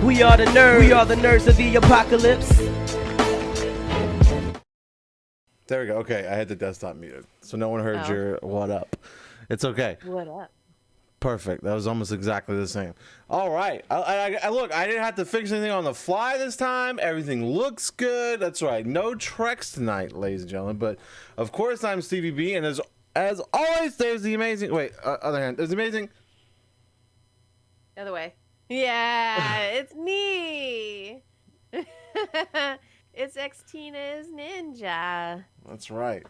We are the nerds of the apocalypse. There we go. Okay, I had the desktop muted, so no one heard your what up. It's okay. What up? Perfect. That was almost exactly the same. All right. I look, I didn't have to fix anything on the fly this time. Everything looks good. That's right. No treks tonight, ladies and gentlemen. But, of course, I'm Stevie B, and as always, there's the amazing... Wait, other hand. There's the amazing... The other way. Yeah, it's me. It's Xtina's Ninja. That's right.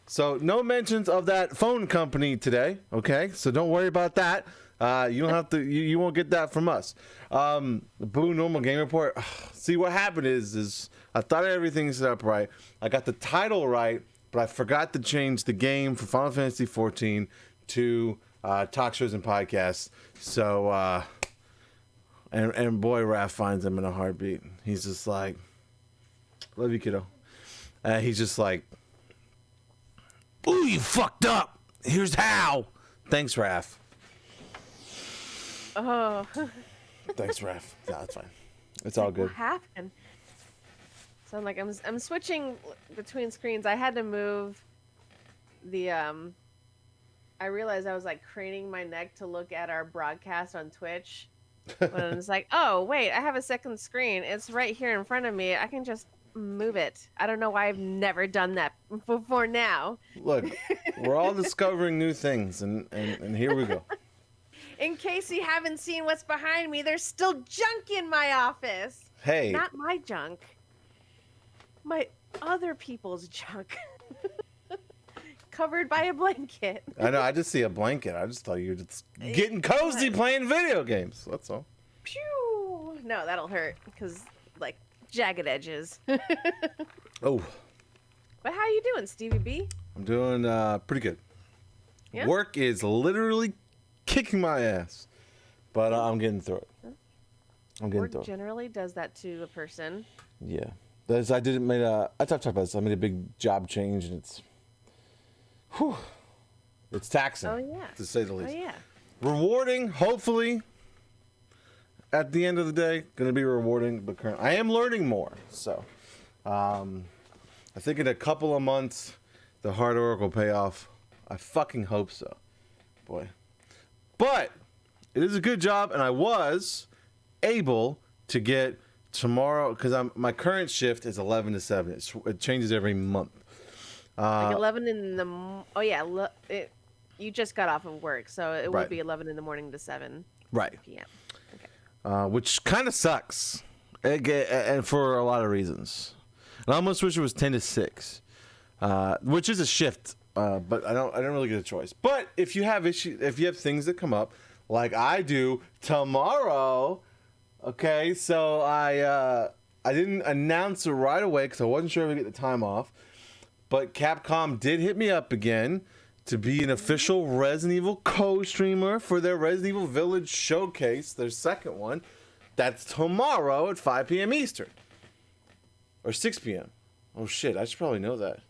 So no mentions of that phone company today, okay? So don't worry about that. You don't have to. You won't get that from us. Boo Normal Game Report. See, what happened is I thought everything set up right. I got the title right, but I forgot to change the game for Final Fantasy XIV to talk shows and podcasts. So and boy, Raph finds him in a heartbeat. He's just like, love you, kiddo. He's just like, ooh, you fucked up. Here's how. Thanks, Raph. Oh. Thanks, Raph. No, it's fine. It's all good. What happened? So I'm switching between screens. I had to move the I realized I was like craning my neck to look at our broadcast on Twitch. But I was like, oh wait, I have a second screen. It's right here in front of me. I can just move it. I don't know why I've never done that before now. Look, we're all discovering new things, and here we go. In case you haven't seen what's behind me, there's still junk in my office. Hey. Not my junk. My other people's junk. Covered by a blanket. I know, I just see a blanket. I just thought you were just getting cozy playing video games. That's all. Pew! No, that'll hurt, because, like, jagged edges. Oh. But how you doing, Stevie B? I'm doing pretty good. Yeah? Work is literally kicking my ass, but I'm getting through it. Work generally does that to a person. Yeah. I talked about this. I made a big job change, and it's taxing. Oh, yeah. To say the least. Oh, yeah. Rewarding, hopefully. At the end of the day, going to be rewarding, but I am learning more. So, I think in a couple of months, the hard work will pay off. I fucking hope so. Boy. But, it is a good job, and I was able to get tomorrow, because my current shift is 11 to 7. It changes every month. Like 11 in the... Oh, yeah. You just got off of work, so it would be 11 in the morning to 7 p.m. Okay. Which kind of sucks, and for a lot of reasons. And I almost wish it was 10 to 6, which is a shift, but I don't really get a choice. But if you have things that come up, like I do tomorrow, okay, so I didn't announce it right away because I wasn't sure if I'd get the time off. But Capcom did hit me up again to be an official Resident Evil co-streamer for their Resident Evil Village Showcase, their second one. That's tomorrow at 5 p.m. Eastern. Or 6 p.m. Oh, shit. I should probably know that.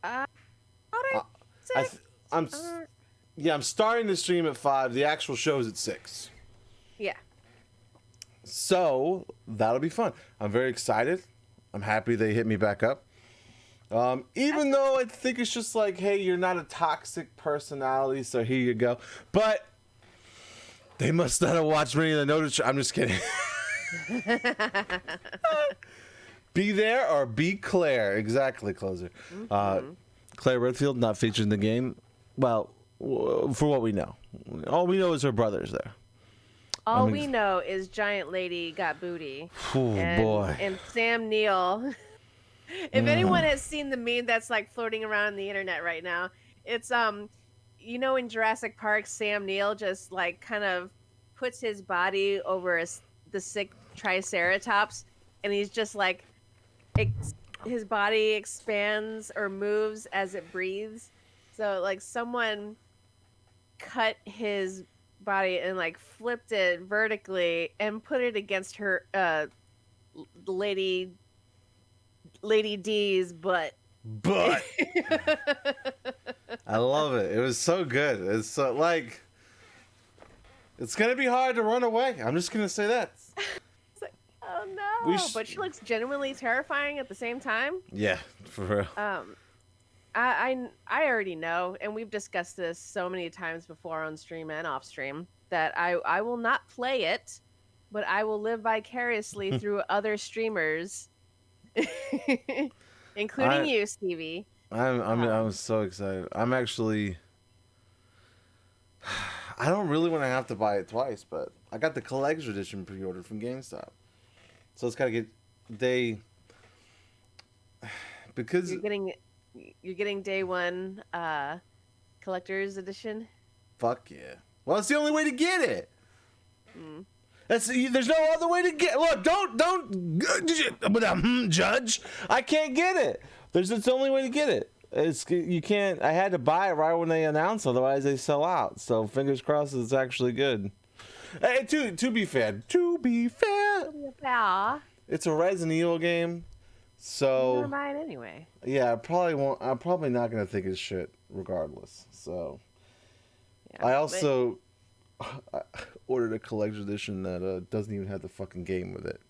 I'm starting the stream at 5. The actual show's at 6. Yeah. So, that'll be fun. I'm very excited. I'm happy they hit me back up. Even though I think it's just like, hey, you're not a toxic personality, so here you go. But they must not have watched many of the notice. I'm just kidding. Be there or be Claire. Exactly, closer. Mm-hmm. Claire Redfield not featured in the game. Well, for what we know. All we know is her brother's there. All we know is Giant Lady got booty. Oh, boy. And Sam Neill... If anyone has seen the meme that's like floating around the internet right now, it's in Jurassic Park, Sam Neill just like kind of puts his body over the sick Triceratops, and he's just like his body expands or moves as it breathes. So like someone cut his body and like flipped it vertically and put it against her Lady D's butt. I love it. It was so good. It's so, like, it's gonna be hard to run away. I'm just gonna say that. but she looks genuinely terrifying at the same time. Yeah, for real. I already know, and we've discussed this so many times before on stream and off stream, that I will not play it, but I will live vicariously through other streamers, including you, Stevie. I'm so excited. I'm actually. I don't really want to have to buy it twice, but I got the collector's edition pre-ordered from GameStop, so it's gotta get because you're getting day one collector's edition. Fuck yeah! Well, it's the only way to get it. There's no other way to get. Look, don't judge. I can't get it. It's the only way to get it. You can't. I had to buy it right when they announce, otherwise they sell out. So fingers crossed, it's actually good. Hey, to be fair, it's a Resident Evil game, so never mind anyway. Yeah, I probably won't. I'm probably not gonna think it's shit regardless. So Yeah, I also I ordered a collector's edition that doesn't even have the fucking game with it.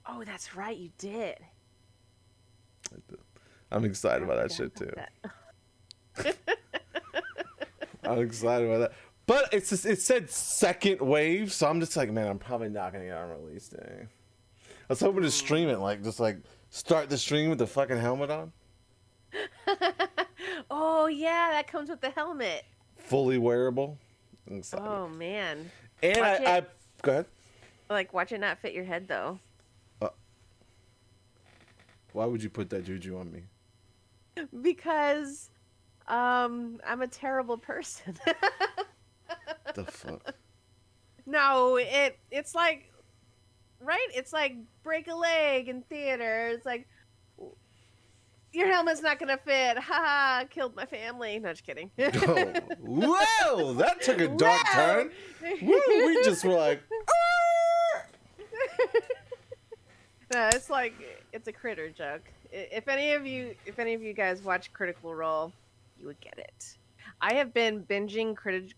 Oh, that's right, you did. I'm excited about that shit too. I'm excited about that. But it said second wave, so I'm just like, man, I'm probably not gonna get it on release day. I was hoping to stream it, just start the stream with the fucking helmet on. Oh yeah, that comes with the helmet. Fully wearable. I'm excited. Oh man. And I go ahead. Watch it not fit your head though. Why would you put that juju on me? Because I'm a terrible person. The fuck? No, it's like, right? It's like break a leg in theater. It's like, your helmet's not gonna fit. Ha! Killed my family. No, just kidding. Oh, whoa! That took a dark turn. Woo, we just were like, No, it's like, it's a critter joke. If any of you guys watch Critical Role, you would get it. I have been binging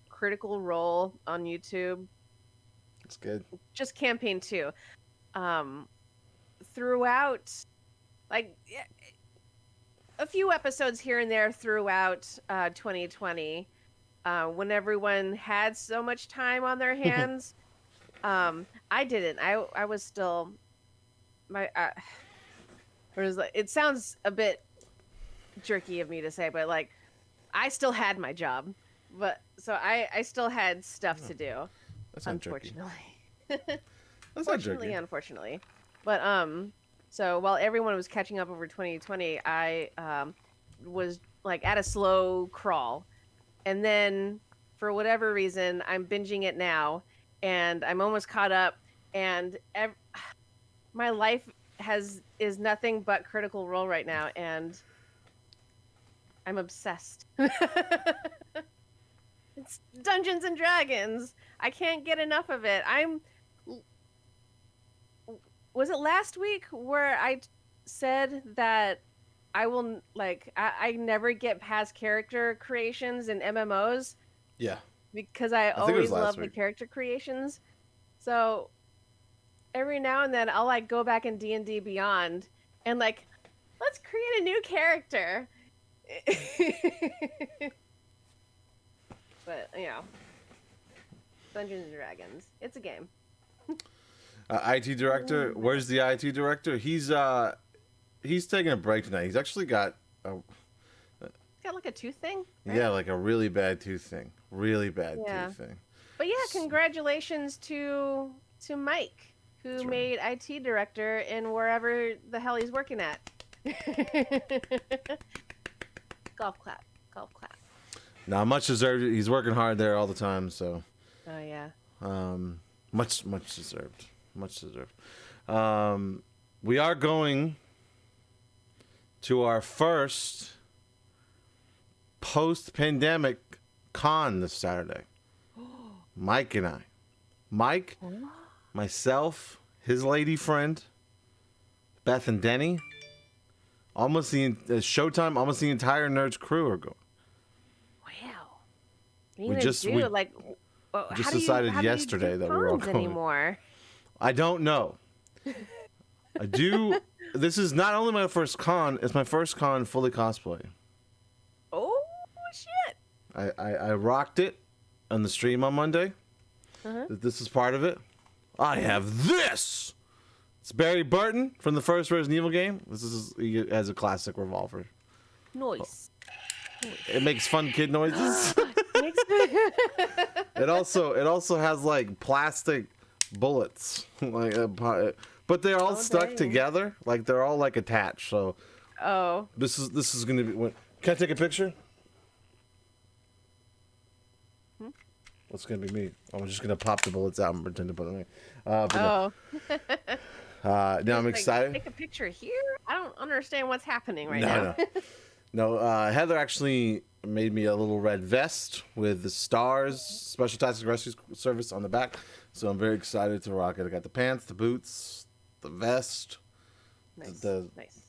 Critical Role on YouTube. it's good. Just campaign 2. Throughout, a few episodes here and there throughout 2020, when everyone had so much time on their hands. I didn't. I was still it sounds a bit jerky of me to say, but I still had my job, but so I still had stuff to do. That's not unfortunately. That's not jerky. Unfortunately, but so while everyone was catching up over 2020, I was at a slow crawl, and then for whatever reason, I'm binging it now, and I'm almost caught up, and my life is nothing but Critical Role right now, and I'm obsessed. It's Dungeons and Dragons. I can't get enough of it. Was it last week where I said that I will I never get past character creations in MMOs? Yeah. Because I always love the character creations. So every now and then I'll go back in D&D Beyond and let's create a new character. But Dungeons and Dragons, it's a game. IT director, where's the IT director? He's taking a break tonight. He's actually got Got a tooth thing, right? Yeah, a really bad tooth thing. Tooth thing. But yeah, congratulations to Mike, who made IT director in wherever the hell he's working at. Golf clap. Now, much deserved. He's working hard there all the time, so. Oh yeah. Much deserved. We are going to our first post-pandemic con this Saturday. Mike and I. Mike, myself, his lady friend, Beth and Denny, almost the Showtime, almost the entire Nerds crew are going. Wow. We just decided yesterday that we were all going. Anymore? I don't know. I do. This is not only my first con; it's my first con fully cosplay. Oh shit! I rocked it on the stream on Monday. This is part of it. I have this. It's Barry Burton from the first Resident Evil game. He has a classic revolver. Nice. It makes fun kid noises. It also has like plastic bullets, like, but they're all stuck together. Like they're all like attached. So. Oh. This is gonna be. Can I take a picture? What's gonna be me? I'm just gonna pop the bullets out and pretend to put them in. Oh. Now I'm excited. Take a picture here? I don't understand what's happening right now. No. Heather actually made me a little red vest with the stars, Special Tactics Rescue Service on the back. So I'm very excited to rock it. I got the pants, the boots, the vest. Nice. Nice.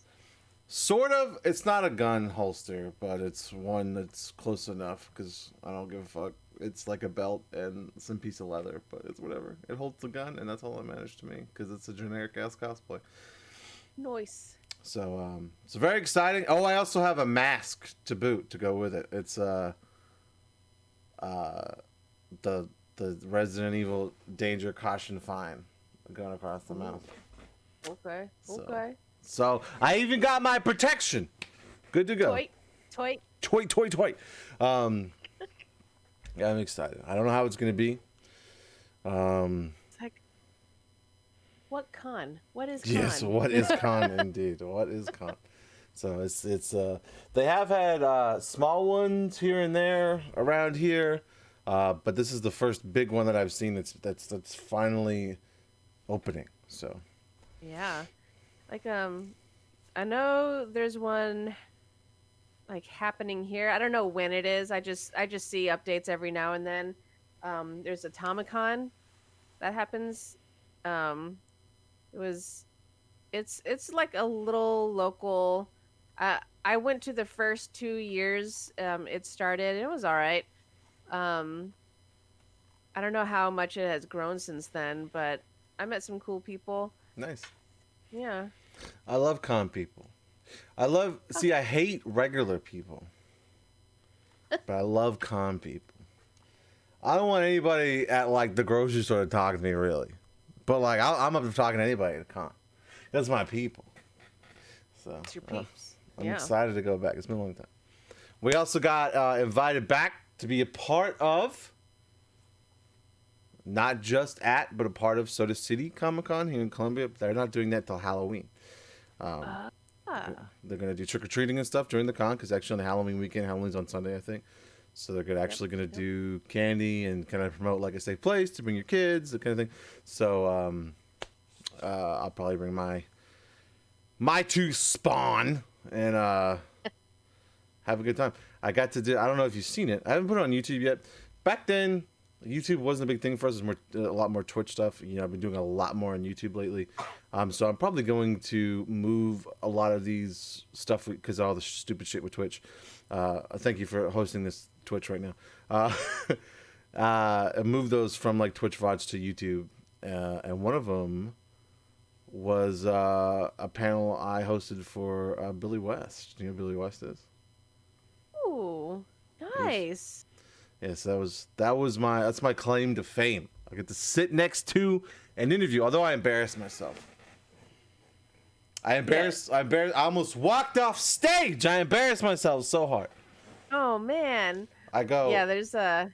Sort of. It's not a gun holster, but it's one that's close enough because I don't give a fuck. It's like a belt and some piece of leather, but it's whatever. It holds the gun, and that's all that matters to me because it's a generic ass cosplay. Nice. So it's very exciting. Oh, I also have a mask to boot to go with it. It's the Resident Evil Danger Caution Fine going across the mouth. Okay. So I even got my protection. Good to go. Toy. Yeah, I'm excited. I don't know how it's gonna be. It's like, what con? What is con? Yes, what is con indeed? What is con? So it's they have had small ones here and there around here, but this is the first big one that I've seen that's finally opening. So yeah, like I know there's one like happening here. I don't know when it is. I just see updates every now and then. There's a Tomicon that happens. It's like a little local. I went to the first 2 years it started, and it was all right. I don't know how much it has grown since then, but I met some cool people. nice. Yeah. I love con people. I hate regular people, but I love con people. I don't want anybody at like the grocery store to talk to me really, but like I'm up to talking to anybody at a con. That's my people. So It's your peeps. I'm excited to go back. It's been a long time. We also got invited back to be a part of, not just at, but a part of Soda City Comic Con here in Columbia. They're not doing that till Halloween. They're going to do trick-or-treating and stuff during the con, because actually on the Halloween weekend, Halloween's on Sunday, I think. So they're actually going to do candy and kind of promote like a safe place to bring your kids, that kind of thing. So I'll probably bring my two spawn and have a good time. I don't know if you've seen it. I haven't put it on YouTube yet. Back then, YouTube wasn't a big thing for us. It was a lot more Twitch stuff. You know, I've been doing a lot more on YouTube lately. So I'm probably going to move a lot of these stuff because of all the stupid shit with Twitch. Thank you for hosting this Twitch right now. Move those from like Twitch VODs to YouTube. And one of them was a panel I hosted for Billy West. Do you know who Billy West is? Ooh, nice. Yes, that's my claim to fame. I get to sit next to an interview, although I embarrassed myself. I almost walked off stage. I embarrassed myself so hard. Oh man. Yeah, there's but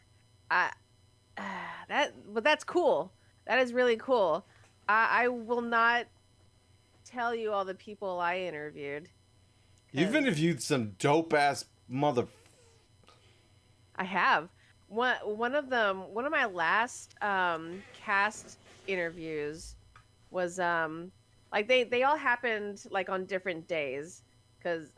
that's cool. That is really cool. I will not tell you all the people I interviewed. You've interviewed some dope ass mother. I have. One of my last cast interviews was like they all happened like on different days, because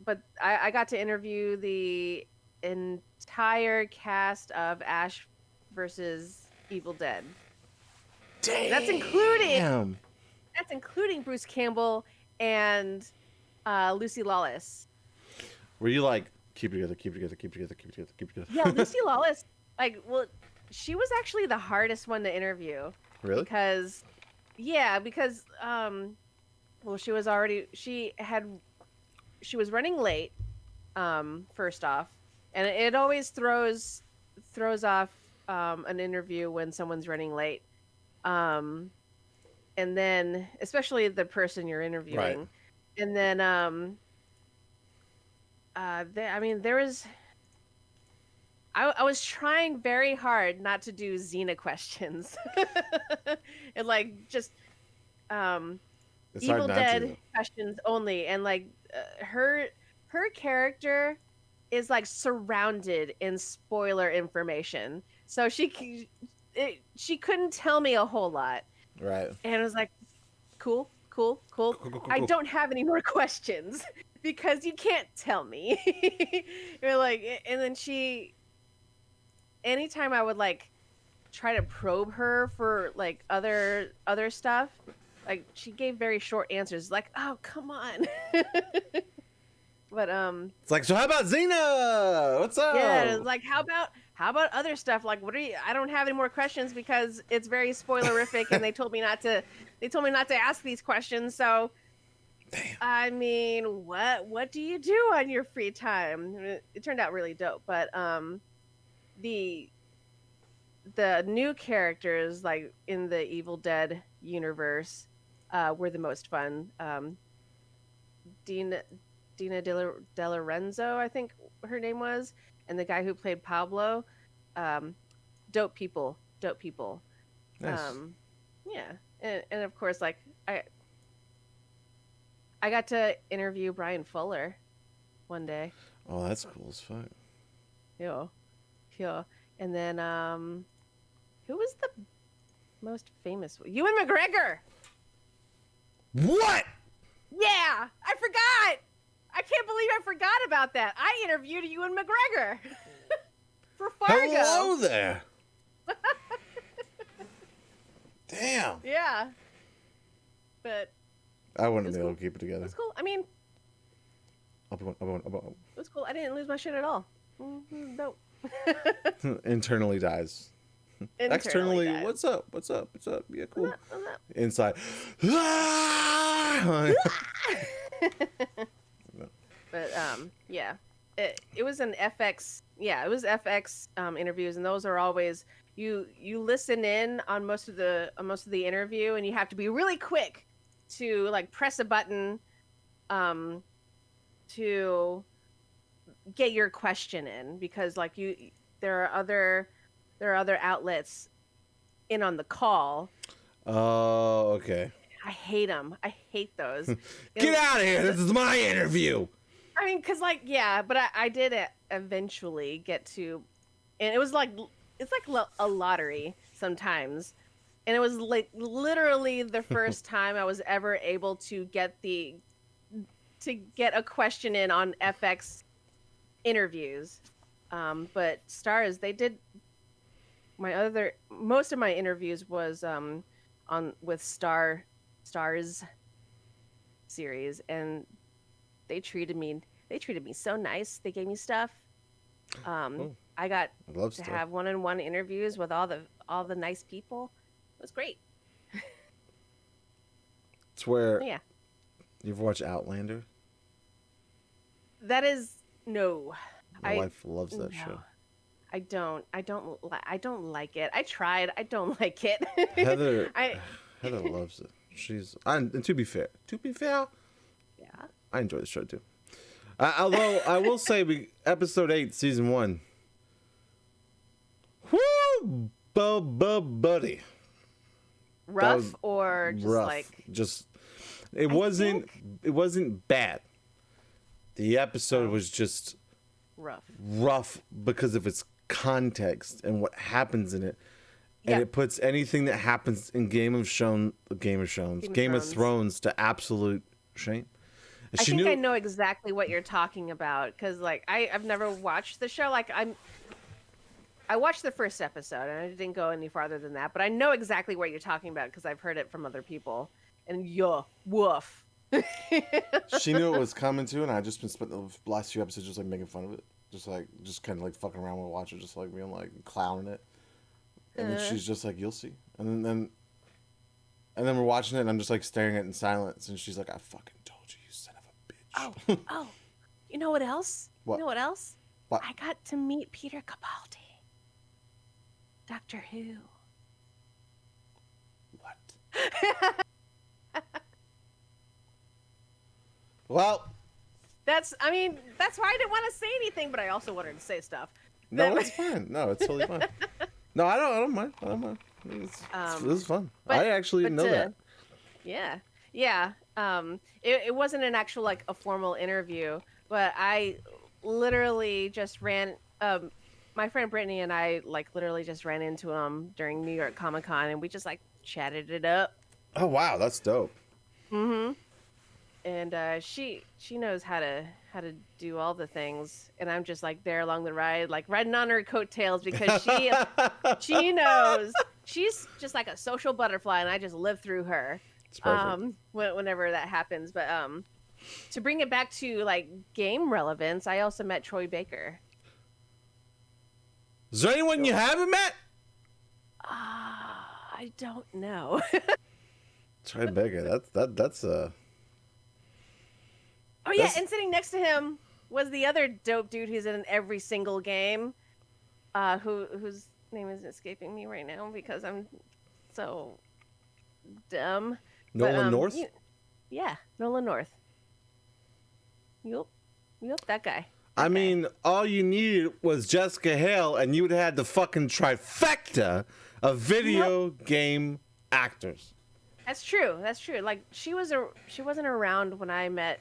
but I got to interview the entire cast of Ash versus Evil Dead. Damn. That's including Bruce Campbell and Lucy Lawless. Were you like, keep it together? Yeah, Lucy Lawless, she was actually the hardest one to interview. Really? Because, Yeah, because well, she was running late, first off, and it always throws off an interview when someone's running late. Um, and then especially the person you're Right. interviewing. And then I mean, there was I was trying very hard not to do Xena questions. And like just um It's hard Evil not to. Dead questions only, and like her character is like surrounded in spoiler information, so she couldn't tell me a whole lot, Right. and I was like, cool, cool, cool. I Cool. don't have any more questions because you can't tell me. You're like, and then anytime I would like try to probe her for like other stuff, like she gave very short answers, like, oh, come on. But It's like, so how about Xena? What's up? yeah, it's like, how about other stuff? Like, what are you? I don't have any more questions because it's very spoilerific, and they told me not to ask these questions. So, Damn. I mean, what do you do on your free time? It turned out really dope, but the new characters like in the Evil Dead universe were the most fun. Dina De Lorenzo, I think her name was, and the guy who played Pablo. Dope people. Nice. Yeah, and of course, like I got to interview Brian Fuller one day. Oh, that's cool as fuck. Yeah, yeah, and then who was the most famous? Ewan McGregor. What? Yeah, I forgot. I can't believe I forgot about that. I interviewed Ewan McGregor for Fargo. Hello there. Damn. Yeah, but I wouldn't It's be able cool. to keep it it together. was cool. I mean, Up. it was cool. I didn't lose my shit at all. Nope. Internally dies. Externally, died. what's up? What's up? What's up? Yeah, cool. What's up? Inside. But yeah, it was an FX. Yeah, it was FX interviews, and those are always you listen in on most of the interview, and you have to be really quick to like press a button to get your question in, because like there are other outlets in on the call. Oh, okay. I hate them. I hate those. Get out of here. This is my interview. I mean, cause like, yeah, but I did eventually get to, and it was like, it's like a lottery sometimes, and it was like literally the first time I was ever able to get a question in on FX interviews. But Stars, they did most of my interviews was on with Stars series, and they treated me so nice. They gave me stuff. I got I love to stuff. have one-on-one interviews with all the nice people. It was great. It's where Yeah. you ever watch Outlander? That is no. My wife loves that show. I don't like it. I tried. I don't like it. Heather loves it. And to be fair, Yeah. I enjoy the show too. Although I will say, episode 8, season 1. Woo, buddy. Rough or just rough. like it wasn't bad. The episode was just rough because of its context and what happens in it. And it puts anything that happens in Game of Thrones to absolute shame. I think I know exactly what you're talking about, because like I've never watched the show. Like I watched the first episode and I didn't go any farther than that, but I know exactly what you're talking about because I've heard it from other people. And woof. She knew it was coming too, and I just been spent the last few episodes just like making fun of it, just kind of like fucking around with Watcher, just like being like clowning it. And then she's just like, "You'll see." And then And then we're watching it, and I'm just like staring at it in silence. And she's like, "I fucking told you, you son of a bitch." Oh, you know what else? What? You know what else? What? I got to meet Peter Capaldi. Doctor Who. What? Well, that's why I didn't want to say anything, but I also wanted to say stuff. no, it's fine. No, it's totally fine. No, I don't mind. I don't mind. This is fun. I actually didn't know that. Yeah. It wasn't an actual like a formal interview, but I literally just ran. My friend Brittany and I like literally just ran into him during New York Comic Con, and we just like chatted it up. Oh wow, that's dope. Mm-hmm. And she knows how to do all the things, and I'm just like there along the ride, like riding on her coattails because she knows. She's just like a social butterfly, and I just live through her. It's perfect. Whenever that happens, but to bring it back to like game relevance, I also met Troy Baker. Is there anyone you haven't met? I don't know. Troy Baker. That's Oh yeah, and sitting next to him was the other dope dude who's in every single game. Whose name is escaping me right now because I'm so dumb. Nolan North? Yeah, Nolan North. Yup, that guy. I mean, all you needed was Jessica Hale, and you would have had the fucking trifecta of video game actors. That's true. Like she wasn't around when I met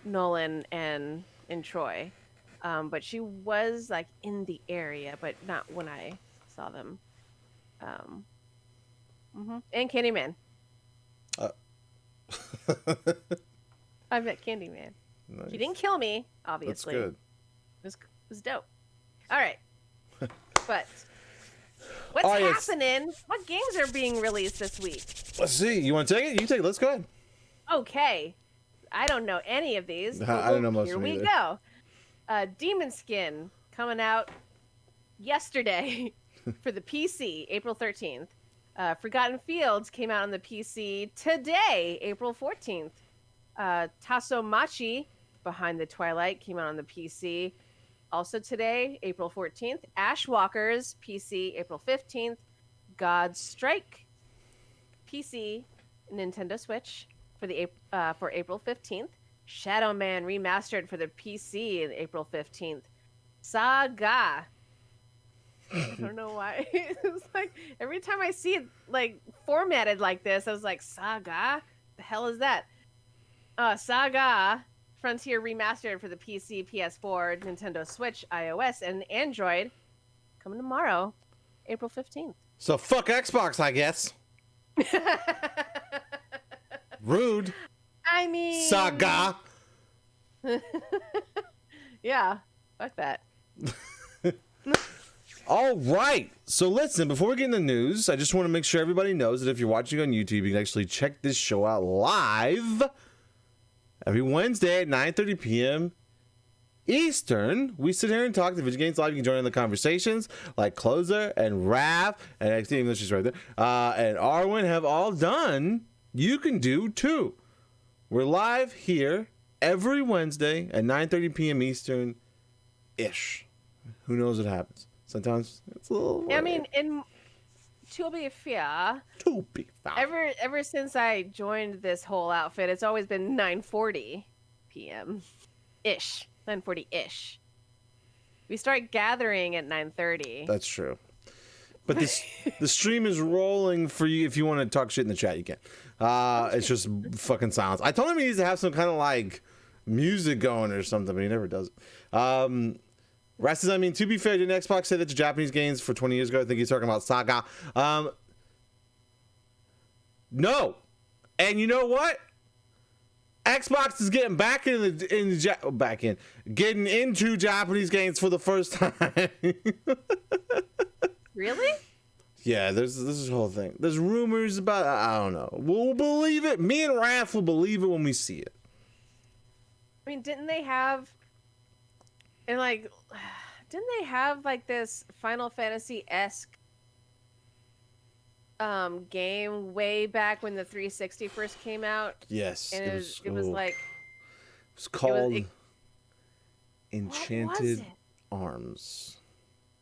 Nolan and Troy, but she was like in the area, but not when I saw them. And Candyman. I met Candyman. Nice. He didn't kill me, obviously. That's good. It was dope. All right, but what's happening? What games are being released this week? Let's see. You want to take it? You take it. Let's go ahead. Okay. I don't know any of these. I don't know most Here of them we either. go. Demon Skin coming out yesterday for the PC, April 13th. Forgotten Fields came out on the PC today, April 14th. Tasomachi, Behind the Twilight, came out on the PC also today, April 14th. Ashwalkers, PC, April 15th. God's Strike, PC, Nintendo Switch for April 15th. Shadow Man Remastered for the PC in April 15th. Saga. I don't know why. It's like every time I see it like formatted like this, I was like, Saga? The hell is that? Saga Frontier Remastered for the PC, PS4, Nintendo Switch, iOS, and Android. Coming tomorrow, April 15th. So fuck Xbox, I guess. Rude. I mean... Saga. Yeah, fuck that. All right. So listen, before we get into the news, I just want to make sure everybody knows that if you're watching on YouTube, you can actually check this show out live every Wednesday at 9:30 p.m. Eastern. We sit here and talk to Video Games Live. You can join in the conversations like Closer and Raph and Xtina, English is right there, and Arwen have all done. You can do too. We're live here every Wednesday at 9:30 p.m. Eastern ish. Who knows what happens? Sometimes it's a little. I mean, to be fair, ever since I joined this whole outfit, it's always been 9:40 p.m. ish, 9:40 ish. We start gathering at 9:30. That's true. But the stream is rolling for you. If you want to talk shit in the chat, you can. It's just fucking silence. I told him he needs to have some kind of like music going or something, but he never does it. Ras says, I mean, to be fair, didn't Xbox say that the Japanese games for 20 years ago? I think he's talking about Saga. No. And you know what? Xbox is getting getting into Japanese games for the first time. Really? Yeah, there's this whole thing. There's rumors about, I don't know. We'll believe it. Me and Raph will believe it when we see it. I mean, didn't they have like this Final Fantasy-esque game way back when the 360 first came out. Yes, And it was like it's called what was Enchanted it? Arms.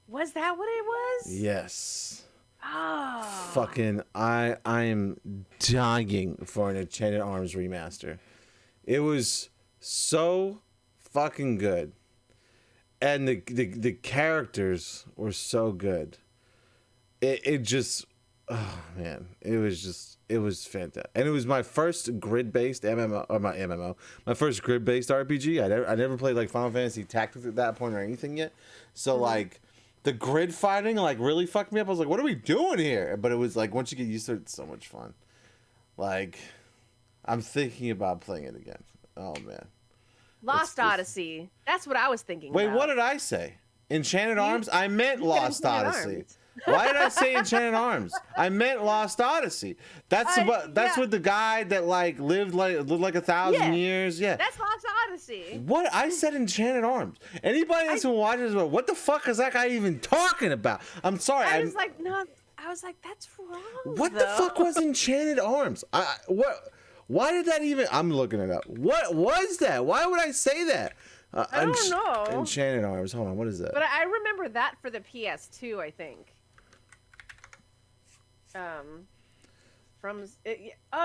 Was that what it was? Yes. Oh. Fucking I am dying for an Enchanted Arms remaster. It was so fucking good. And the characters were so good. It just, oh man, it was fantastic. And it was my first grid-based MMO, or my MMO, my first grid-based RPG. I never played like Final Fantasy Tactics at that point or anything yet. So like the grid fighting like really fucked me up. I was like, what are we doing here? But it was like once you get used to it, it's so much fun. Like I'm thinking about playing it again. Oh man. Lost Odyssey. That's what I was thinking. Wait, about. what did I say? Enchanted Arms? I meant you said Lost Enchanted Odyssey. Arms. Why did I say Enchanted Arms? I meant Lost Odyssey. That's yeah. with the guy that like lived like 1,000 years. Yeah. That's Lost Odyssey. What? I said Enchanted Arms. Anybody that's been watching this, what the fuck is that guy even talking about? I'm sorry. I was like, no. I was like, that's wrong. What the fuck was Enchanted Arms? What? Why did that even? I'm looking it up. What was that? Why would I say that? I don't know. Enchanted Arms. Hold on. What is that? But I remember that for the PS2, I think. Oh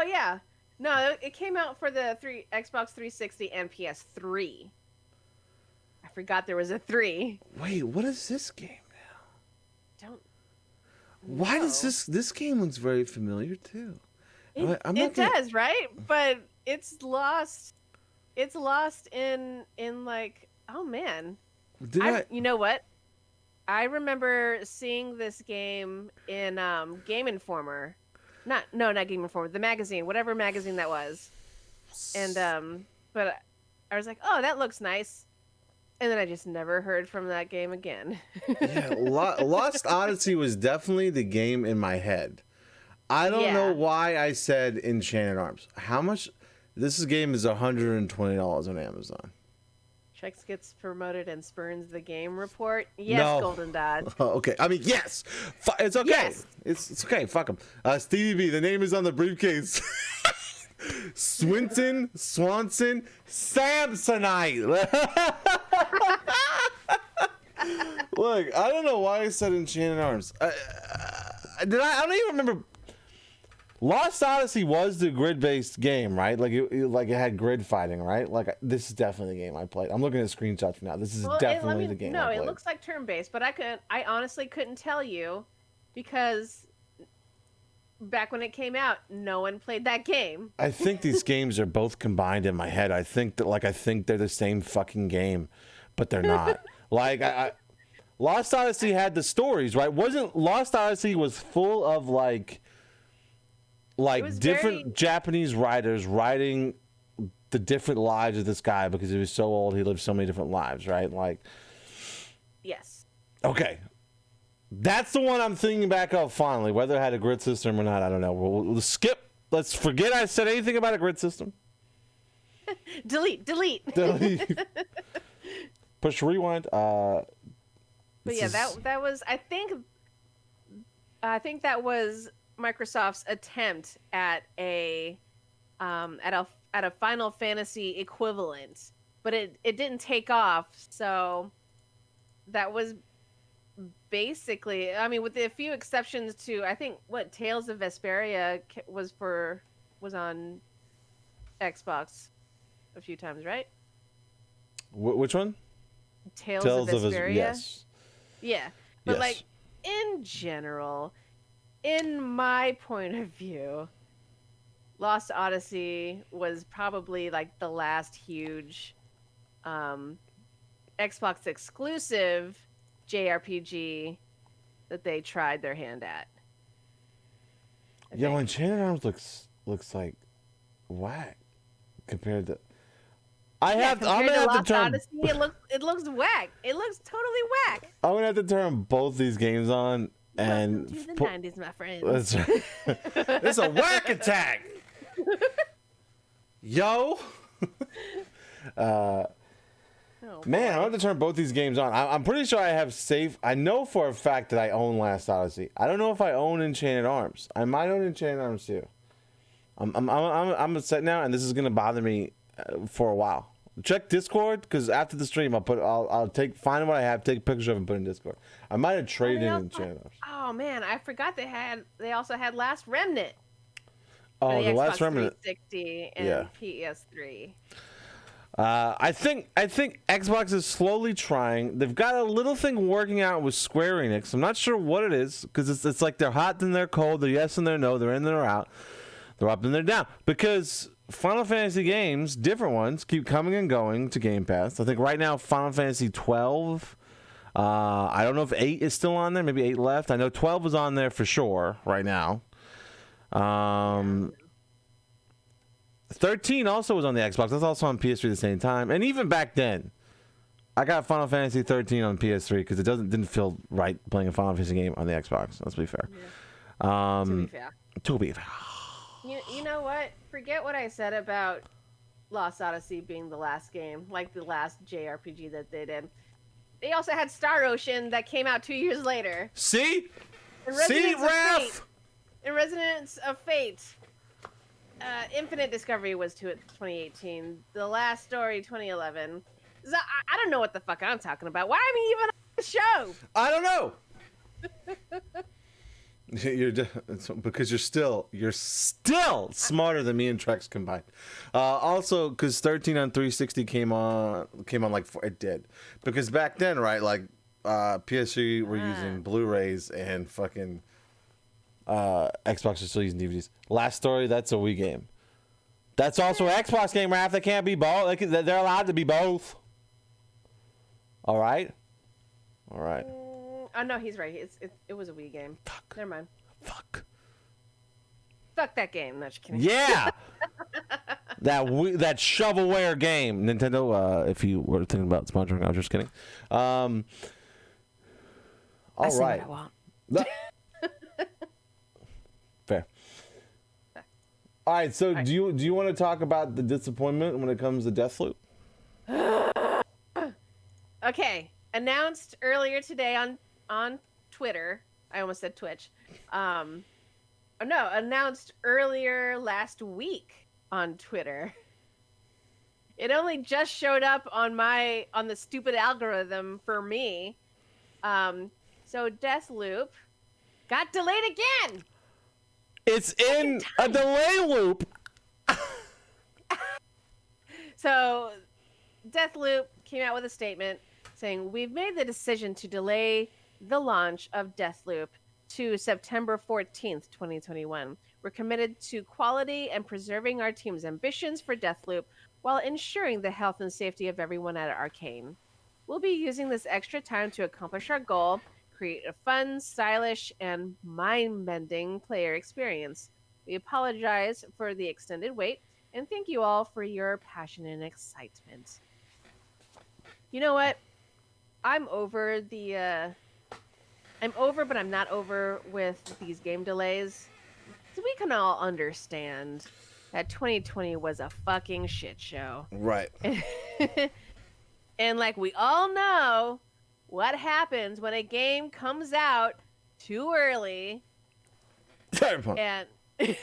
yeah, no, it came out for the Xbox 360 and PS3. I forgot there was a 3. Wait, what is this game now? Don't. Why know. does this game looks very familiar too? It does, right? But it's lost. It's lost in like, oh man. You know what? I remember seeing this game in Game Informer. Not Game Informer, the magazine, whatever magazine that was. And but I was like, "Oh, that looks nice." And then I just never heard from that game again. Yeah, Lost Odyssey was definitely the game in my head. I don't know why I said Enchanted Arms. How much? This game is $120 on Amazon. Trex gets promoted and spurns the game report. Yes, No. Golden Dodge. Oh, okay. I mean, yes. It's okay. Yes. It's okay. Fuck him. Stevie B, the name is on the briefcase. Swinton, Swanson, Samsonite. Look, I don't know why I said Enchanted Arms. I don't even remember. Lost Odyssey was the grid-based game, right? Like it had grid fighting, right? Like this is definitely the game I played. I'm looking at screenshots now. This is definitely the game I played. No, it looks like turn-based, but I honestly couldn't tell you because back when it came out, no one played that game. I think these games are both combined in my head. I think they're the same fucking game, but they're not. Like Lost Odyssey had the stories, right? Wasn't Lost Odyssey was full of like different Japanese writers writing the different lives of this guy because he was so old, he lived so many different lives, right? Like, yes. Okay. That's the one I'm thinking back of finally. Whether it had a grid system or not, I don't know. We'll skip. Let's forget I said anything about a grid system. Delete. Push rewind. But yeah, that was I think that was Microsoft's attempt at a Final Fantasy equivalent, but it didn't take off. So that was basically, I mean, with a few exceptions to, I think what Tales of Vesperia was on Xbox a few times, right? Which one? Tales of Vesperia. Yes. Yeah, but yes. like in general, in my point of view, Lost Odyssey was probably like the last huge Xbox exclusive JRPG that they tried their hand at. Yeah, well, Enchanted Arms looks like whack compared to. I'm gonna have to turn. Odyssey, it looks whack. It looks totally whack. I'm gonna have to turn both these games on and. Welcome to the 90s, my friend. That's right. It's a whack attack. Yo. Oh, Man, I boy. have to turn both these games on. I'm pretty sure I have save. I know for a fact that I own Last Odyssey. I don't know if I own Enchanted Arms. I might own Enchanted Arms too. I'm upset now, and this is gonna bother me for a while. Check Discord, because after the stream, I'll find what I have, take a picture of it, and put it in Discord. I might have traded in Enchanted Arms. Oh man, I forgot they also had Last Remnant. Oh, for the Xbox Last Remnant. 360 and Yeah. PS3. I think Xbox is slowly trying. They've got a little thing working out with Square Enix. I'm not sure what it is, because it's like they're hot and they're cold. They're yes and they're no. They're in and they're out. They're up and they're down. Because Final Fantasy games, different ones, keep coming and going to Game Pass. I think right now Final Fantasy 12. I don't know if 8 is still on there. Maybe 8 left. I know 12 is on there for sure right now. 13 also was on the Xbox. That's also on PS3 at the same time. And even back then, I got Final Fantasy 13 on PS3 because it didn't feel right playing a Final Fantasy game on the Xbox. Let's be fair. Yeah. To be fair. To be fair. You know what? Forget what I said about Lost Odyssey being the last game, like the last JRPG that they did. They also had Star Ocean that came out 2 years later. See? And See, Residence of Raph? Fate. And Resonance of Fate. Infinite Discovery was 2018. The Last Story 2011. So I don't know what the fuck I'm talking about. Why am I even on the show? I don't know. Because you're still smarter than me and Trex combined. Also, because 13 on 360 came on like it did. Because back then, right, like PS3 were using Blu-rays and fucking Xbox is still using DVDs. Last Story, that's a Wii game. That's also an Xbox game, Raph. They can't be both. They're allowed to be both. All right. Oh no, he's right. It was a Wii game. Fuck. Never mind. Fuck that game. No, just kidding. Yeah. that shovelware game. Nintendo, if you were thinking about sponsoring, I was just kidding. All I say right. what I want. Fair. All right, so do you want to talk about the disappointment when it comes to Deathloop? Okay, announced earlier today on Twitter. I almost said Twitch. Announced earlier last week on Twitter. It only just showed up on the stupid algorithm for me. So Deathloop got delayed again. It's in a delay loop. So Deathloop came out with a statement saying, "We've made the decision to delay the launch of Deathloop to September 14th, 2021. We're committed to quality and preserving our team's ambitions for Deathloop while ensuring the health and safety of everyone at Arcane. We'll be using this extra time to accomplish our goal, create a fun, stylish, and mind-bending player experience. We apologize for the extended wait, and thank you all for your passion and excitement." You know what? I'm over, but I'm not over with these game delays. So we can all understand that 2020 was a fucking shit show. Right. And like we all know, what happens when a game comes out too early? And it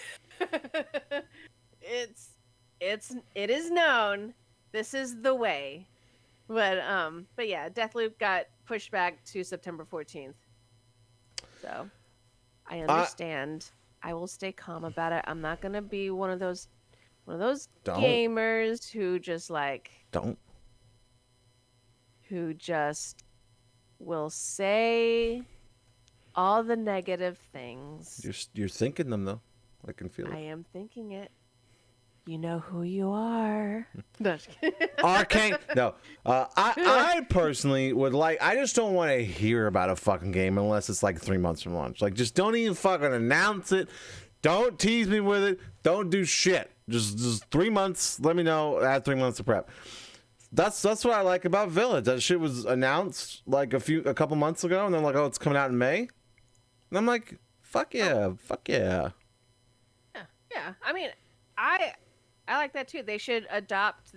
is known. This is the way. But yeah, Deathloop got pushed back to September 14th. So I understand. I will stay calm about it. I'm not gonna be one of those gamers who just who just will say all the negative things. You're thinking them though. I can feel it. I am thinking it. You know who you are. Arcane. No. I personally would like. I just don't want to hear about a fucking game unless it's like 3 months from launch. Like, just don't even fucking announce it. Don't tease me with it. Don't do shit. Just 3 months. Let me know. I had 3 months to prep. That's what I like about Village. That shit was announced like a couple months ago, and then like, oh, it's coming out in May. And I'm like, fuck yeah, fuck yeah. Yeah. I mean, I like that too. They should adopt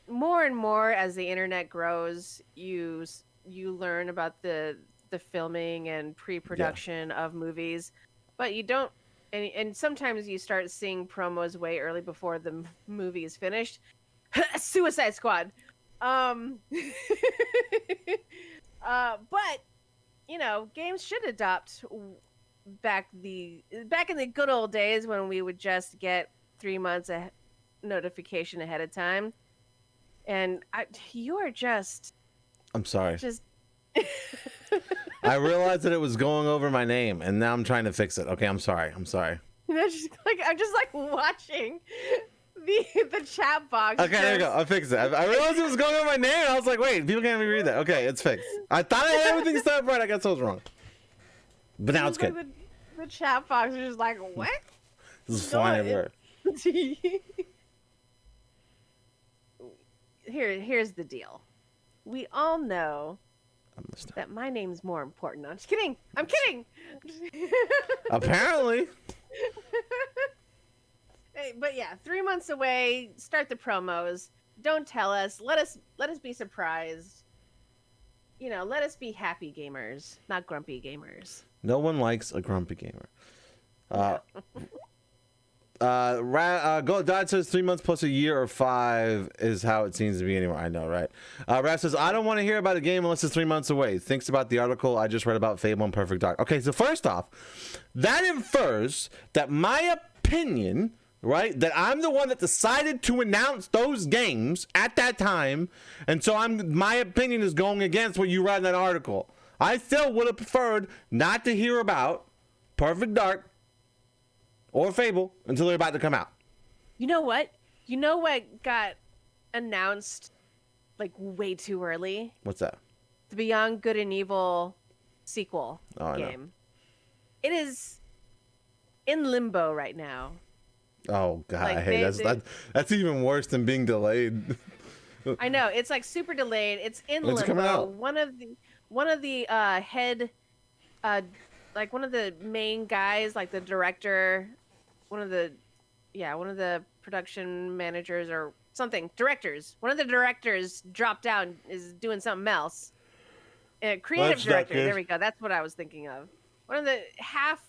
more and more as the internet grows, you learn about the filming and pre-production of movies, but you don't. And sometimes you start seeing promos way early before the movie is finished. Suicide Squad. But games should adopt back in the good old days when we would just get 3 months a notification ahead of time. And you're just. I'm sorry. Just. I realized that it was going over my name, and now I'm trying to fix it. Okay, I'm sorry. I'm sorry. I'm just watching the chat box. Okay, there you go. I fixed it. I realized it was going over my name, and I was like, wait, people can't even read that. Okay, it's fixed. I thought I had everything set up right. I guess I was wrong. But now it's good. The chat box is just like, what? This is flying everywhere. Here's the deal. We all know that my name's more important. I'm just kidding. I'm kidding. Apparently. But yeah, 3 months away. Start the promos. Don't tell us. Let us be surprised. Let us be happy gamers, not grumpy gamers. No one likes a grumpy gamer. Dad says 3 months plus a year or 5 is how it seems to be anywhere. I know, right? Raph says, I don't want to hear about a game unless it's 3 months away. Thinks about the article I just read about Fable and Perfect Dark. Okay, so first off, that infers that my opinion, right, that I'm the one that decided to announce those games at that time, and so my opinion is going against what you read in that article. I still would have preferred not to hear about Perfect Dark or Fable until they're about to come out. You know what? You know what got announced like way too early? What's that? The Beyond Good and Evil sequel game. It is in limbo right now. Oh god, that's even worse than being delayed. I know, it's like super delayed. It's in limbo. Coming out. One of the head like one of the main guys, like the director, one of the production managers or something, directors. One of the directors dropped out and is doing something else. Creative director. There we go. That's what I was thinking of. One of the half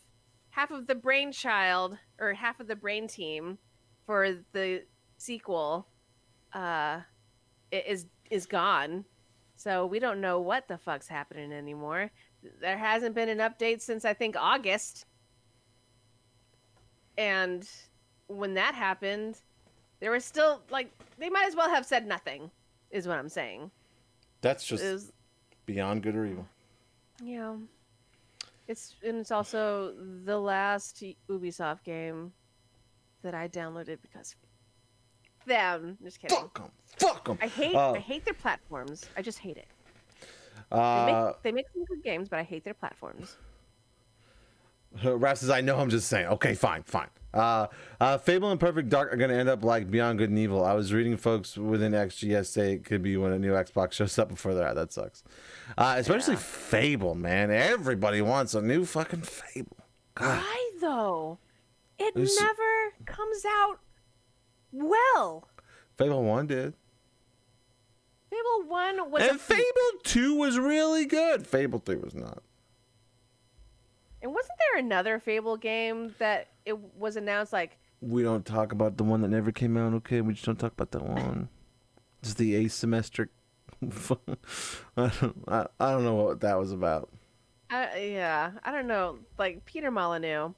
of the brainchild or half of the brain team for the sequel is gone. So we don't know what the fuck's happening anymore. There hasn't been an update since I think August. And when that happened, there was still they might as well have said nothing, is what I'm saying. That's just beyond good or evil. Yeah. It's also the last Ubisoft game that I downloaded because them. Just kidding. Fuck them. I hate their platforms. I just hate it. They make some good games, but I hate their platforms. Raph says, I know, I'm just saying. Okay, fine. Fable and Perfect Dark are going to end up like Beyond Good and Evil. I was reading folks within XGS say it could be when a new Xbox shows up before they're out. That sucks. Especially Fable, man. Everybody wants a new fucking Fable. God. Why, though? It never comes out well. Fable 1 did. Fable 1 was... And Fable 2 was really good. Fable 3 was not. And wasn't there another Fable game that it was announced like... We don't talk about the one that never came out, okay? We just don't talk about that one. It's the asymmetric... I don't know what that was about. I don't know. Like, Peter Molyneux.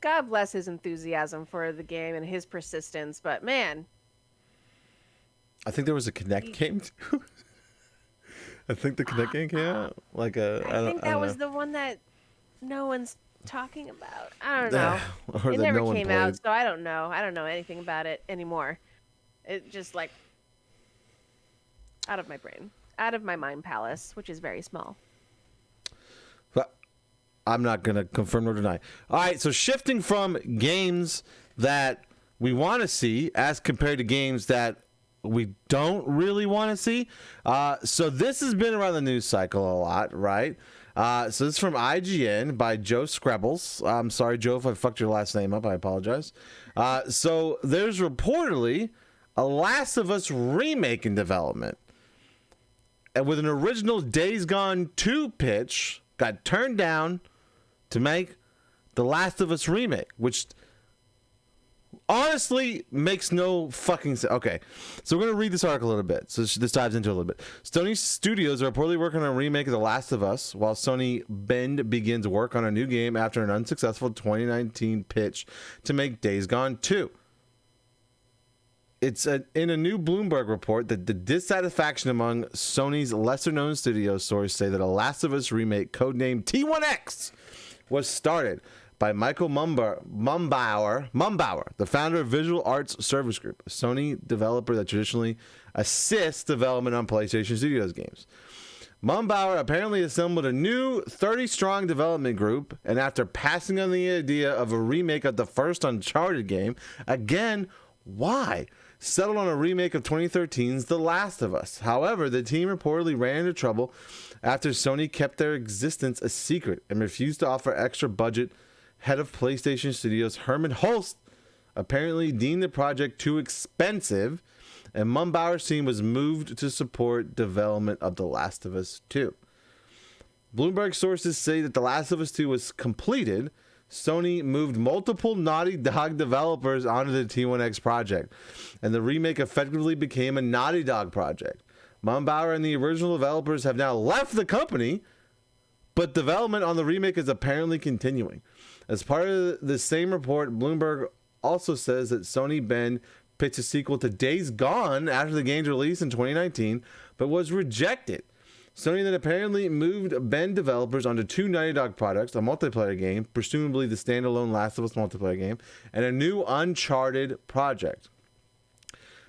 God bless his enthusiasm for the game and his persistence, but man... I think there was a Kinect game too. I think the Kinect game came out. I think that was the one that no one's talking about. I don't know. It never came out, so I don't know. I don't know anything about it anymore. It just out of my brain, out of my mind palace, which is very small. But I'm not gonna confirm nor deny. All right, so shifting from games that we want to see as compared to games that we don't really want to see. So this has been around the news cycle a lot, right? So this is from IGN by Joe Screbbles. I'm sorry, Joe, if I fucked your last name up. I apologize. So there's reportedly a Last of Us remake in development. And with an original Days Gone 2 pitch, got turned down to make the Last of Us remake, which honestly makes no fucking sense. Okay, so we're going to read this article a little bit. So this dives into it a little bit. Sony Studios are reportedly working on a remake of The Last of Us, while Sony Bend begins work on a new game after an unsuccessful 2019 pitch to make Days Gone 2. It's in a new Bloomberg report that the dissatisfaction among Sony's lesser-known studio sources say that a Last of Us remake, codenamed T1X, was started by Michael Mumbauer, the founder of Visual Arts Service Group, a Sony developer that traditionally assists development on PlayStation Studios games. Mumbauer apparently assembled a new 30-strong development group, and after passing on the idea of a remake of the first Uncharted game, again, why? Settled on a remake of 2013's The Last of Us. However, the team reportedly ran into trouble after Sony kept their existence a secret and refused to offer extra budget. Head of PlayStation Studios Herman Holst apparently deemed the project too expensive, and Mumbauer's team was moved to support development of The Last of Us 2. Bloomberg sources say that The Last of Us 2 was completed. Sony moved multiple Naughty Dog developers onto the T1X project, and the remake effectively became a Naughty Dog project. Mumbauer and the original developers have now left the company, but development on the remake is apparently continuing. As part of the same report, Bloomberg also says that Sony Bend pitched a sequel to Days Gone after the game's release in 2019, but was rejected. Sony then apparently moved Bend developers onto two Naughty Dog products, a multiplayer game, presumably the standalone Last of Us multiplayer game, and a new Uncharted project.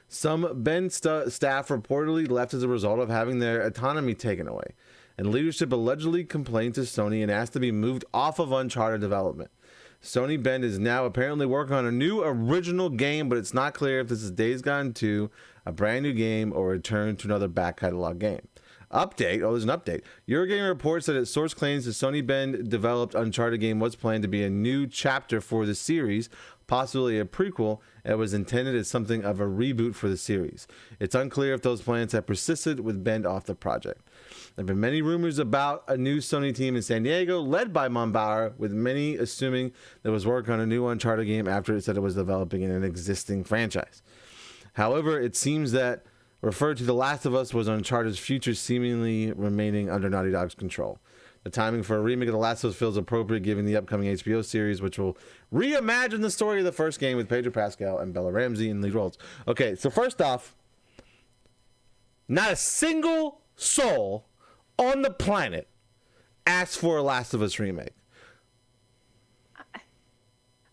Some Bend staff reportedly left as a result of having their autonomy taken away, and leadership allegedly complained to Sony and asked to be moved off of Uncharted development. Sony Bend is now apparently working on a new original game, but it's not clear if this is Days Gone 2, a brand new game, or a return to another back catalog game. Update. Oh, there's an update. Eurogame reports that its source claims the Sony Bend developed Uncharted game was planned to be a new chapter for the series, possibly a prequel, and was intended as something of a reboot for the series. It's unclear if those plans have persisted with Bend off the project. There have been many rumors about a new Sony team in San Diego, led by Mumbauer, with many assuming there was work on a new Uncharted game after it said it was developing in an existing franchise. However, it seems that referred to The Last of Us was Uncharted's future seemingly remaining under Naughty Dog's control. The timing for a remake of The Last of Us feels appropriate given the upcoming HBO series, which will reimagine the story of the first game with Pedro Pascal and Bella Ramsey in lead roles. Okay, so first off, not a single soul on the planet asked for a Last of Us remake.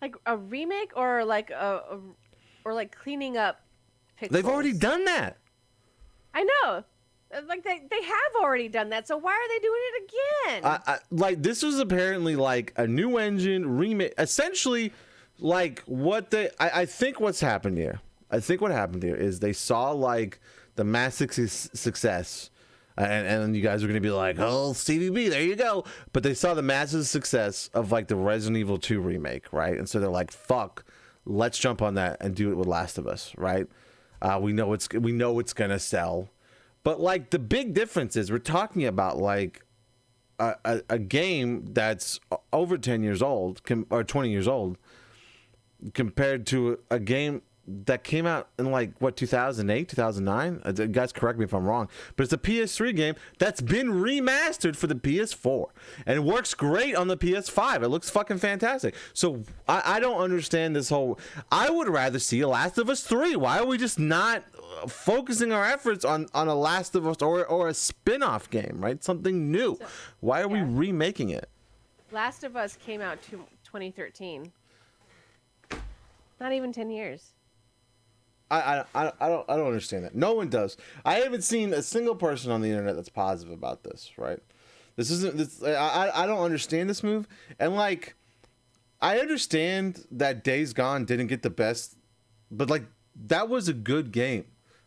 Like a remake or like or like cleaning up pixels? They've already done that. I know. Like they have already done that, so why are they doing it again? Like this was apparently like a new engine remake, essentially like what they I think what's happened here. I think what happened here is they saw like the massive success, and you guys are gonna be like, oh, Stevie B, there you go. But they saw the massive success of like the Resident Evil 2 remake, right? And so they're like, fuck, let's jump on that and do it with Last of Us, right? We know it's gonna sell, but like the big difference is we're talking about like a game that's over 10 years old or 20 years old compared to a game that came out in like what 2008 2009. Guys, correct me if I'm wrong, but it's a PS3 game that's been remastered for the PS4 and it works great on the PS5. It looks fucking fantastic. So I don't understand this whole. I would rather see a Last of Us 3. Why are we just not focusing our efforts on a Last of Us or a spin-off game, right? Something new. Why are we remaking it? Last of Us came out 2013. Not even 10 years. I don't understand that. No one does. I haven't seen a single person on the internet that's positive about this, right? This isn't this. I don't understand this move. And like, I understand that Days Gone didn't get the best, but like that was a good game,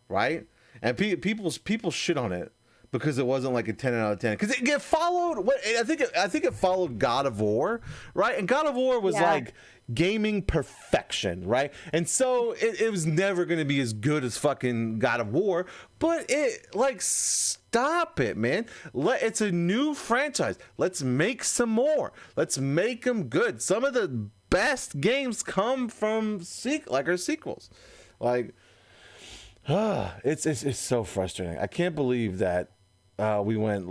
right? And people shit on it, because it wasn't like a 10 out of 10. Because it followed what I think it followed God of War, right? And God of War was like gaming perfection, right? And so it was never going to be as good as fucking God of War, but it like stop it, man. It's a new franchise. Let's make some more. Let's make them good. Some of the best games come from our sequels. Like it's so frustrating. I can't believe that we went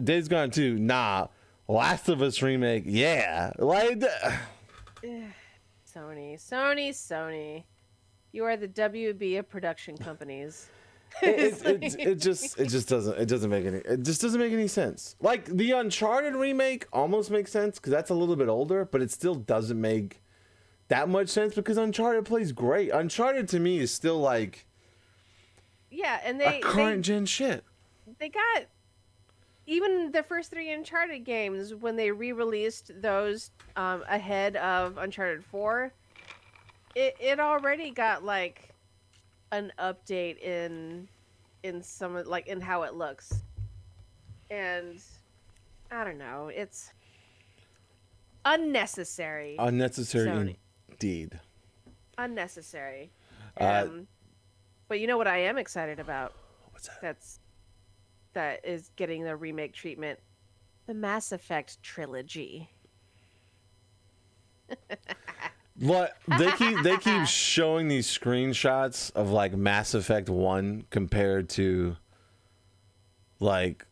Days Gone 2, nah. Last of Us remake, yeah. Like Sony. You are the WB of production companies. it just doesn't make any sense. Like the Uncharted remake almost makes sense because that's a little bit older, but it still doesn't make that much sense because Uncharted plays great. Uncharted to me is still like and current gen shit. They got even the first 3 Uncharted games when they re-released those ahead of Uncharted 4. It already got like an update in some like in how it looks, and I don't know, it's unnecessary Sony. Indeed Unnecessary. But you know what I am excited about? What's that? That is getting the remake treatment, the Mass Effect trilogy. What they keep showing these screenshots of like Mass Effect 1 compared to like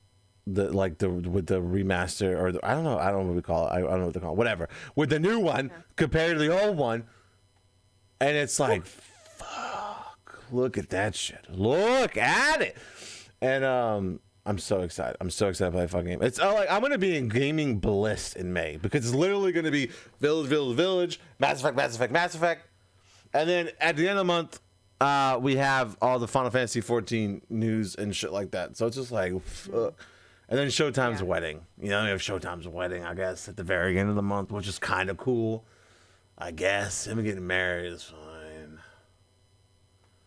the with the remaster or I don't know what we call it. I don't know what they call it. Whatever. With the new one compared to the old one. And it's like fuck. Look at that shit. Look at it. And I'm so excited. I'm so excited to play a fucking game. It's like I'm gonna be in gaming bliss in May because it's literally gonna be Village, Mass Effect, and then at the end of the month, we have all the Final Fantasy 14 news and shit like that. So it's just like, fuck. And then Showtime's wedding. You know, we have Showtime's wedding, I guess, at the very end of the month, which is kind of cool. I guess him getting married is fine.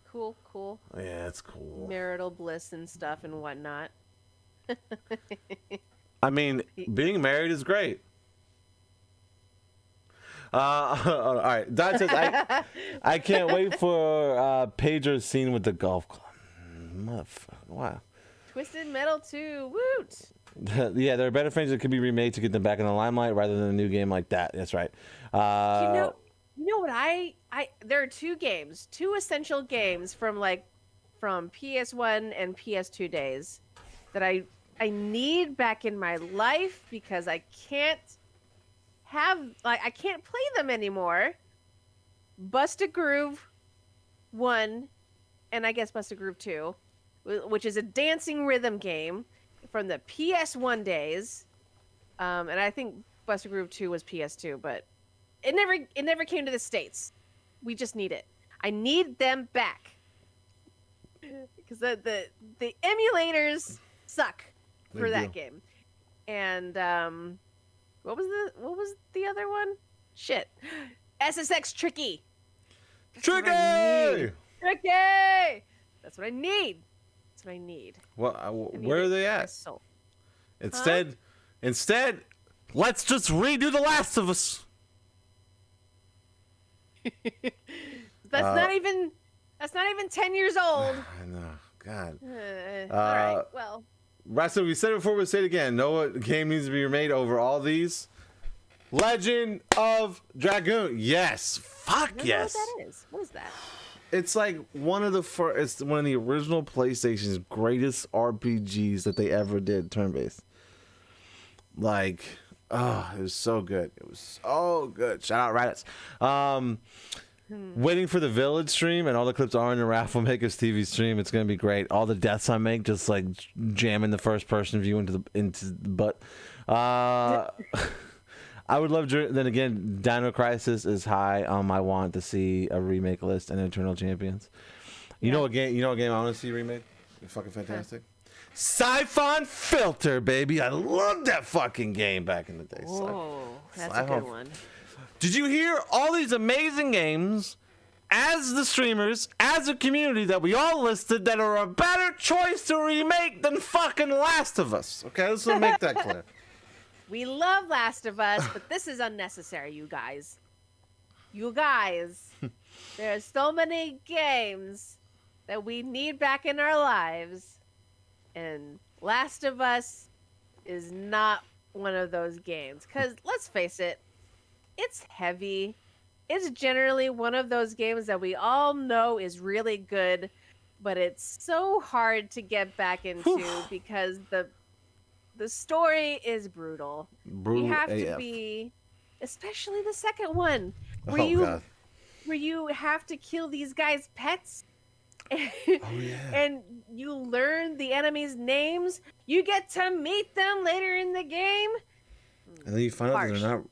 Cool. Yeah, it's cool. Marital bliss and stuff and whatnot. I mean, being married is great. All right. Dot says, I can't wait for Pedro's scene with the golf club. Motherfucker. Wow. Twisted Metal 2. Woot. Yeah, there are better things that could be remade to get them back in the limelight rather than a new game like that. That's right. You know what there are 2 essential games from PS1 and PS2 days that I need back in my life because I can't play them anymore. Bust a Groove 1 and I guess Bust a Groove 2, which is a dancing rhythm game from the PS1 days. And I think Bust a Groove 2 was PS2, but it never came to the States. We just need it. I need them back. Because the emulators suck for that game. And what was the other one? Shit. SSX Tricky. Tricky! That's what I need. Where are they at? Instead, let's just redo The Last of Us. That's not even 10 years old. I know. God. All right. Well. Right, so we said it before, we'll say it again. Know what game needs to be remade over all these? Legend of Dragoon. Yes. Fuck yes. What that is. What is that? It's like it's one of the original PlayStation's greatest RPGs that they ever did, turn-based. Like, it was so good. Shout out Raditz. Waiting for the Village stream, and all the clips are in the Raffle Makers TV stream. It's gonna be great. All the deaths I make, just like jamming the first person view into the butt. I would love. Then again, Dino Crisis is high on my want to see a remake list, and Eternal Champions. You know what game I want to see remake? It's fucking fantastic. Siphon Filter, baby. I love that fucking game back in the day. Whoa, that's a good one. Did you hear all these amazing games as the streamers, as a community that we all listed that are a better choice to remake than fucking Last of Us. Okay, let's make that clear. We love Last of Us, but this is unnecessary, you guys. You guys, there are so many games that we need back in our lives, and Last of Us is not one of those games. Because, let's face it, it's heavy. It's generally one of those games that we all know is really good, but it's so hard to get back into because the story is brutal. You have to be, especially the second one, where you have to kill these guys' pets. And you learn the enemies' names. You get to meet them later in the game. And then you find out that they're not.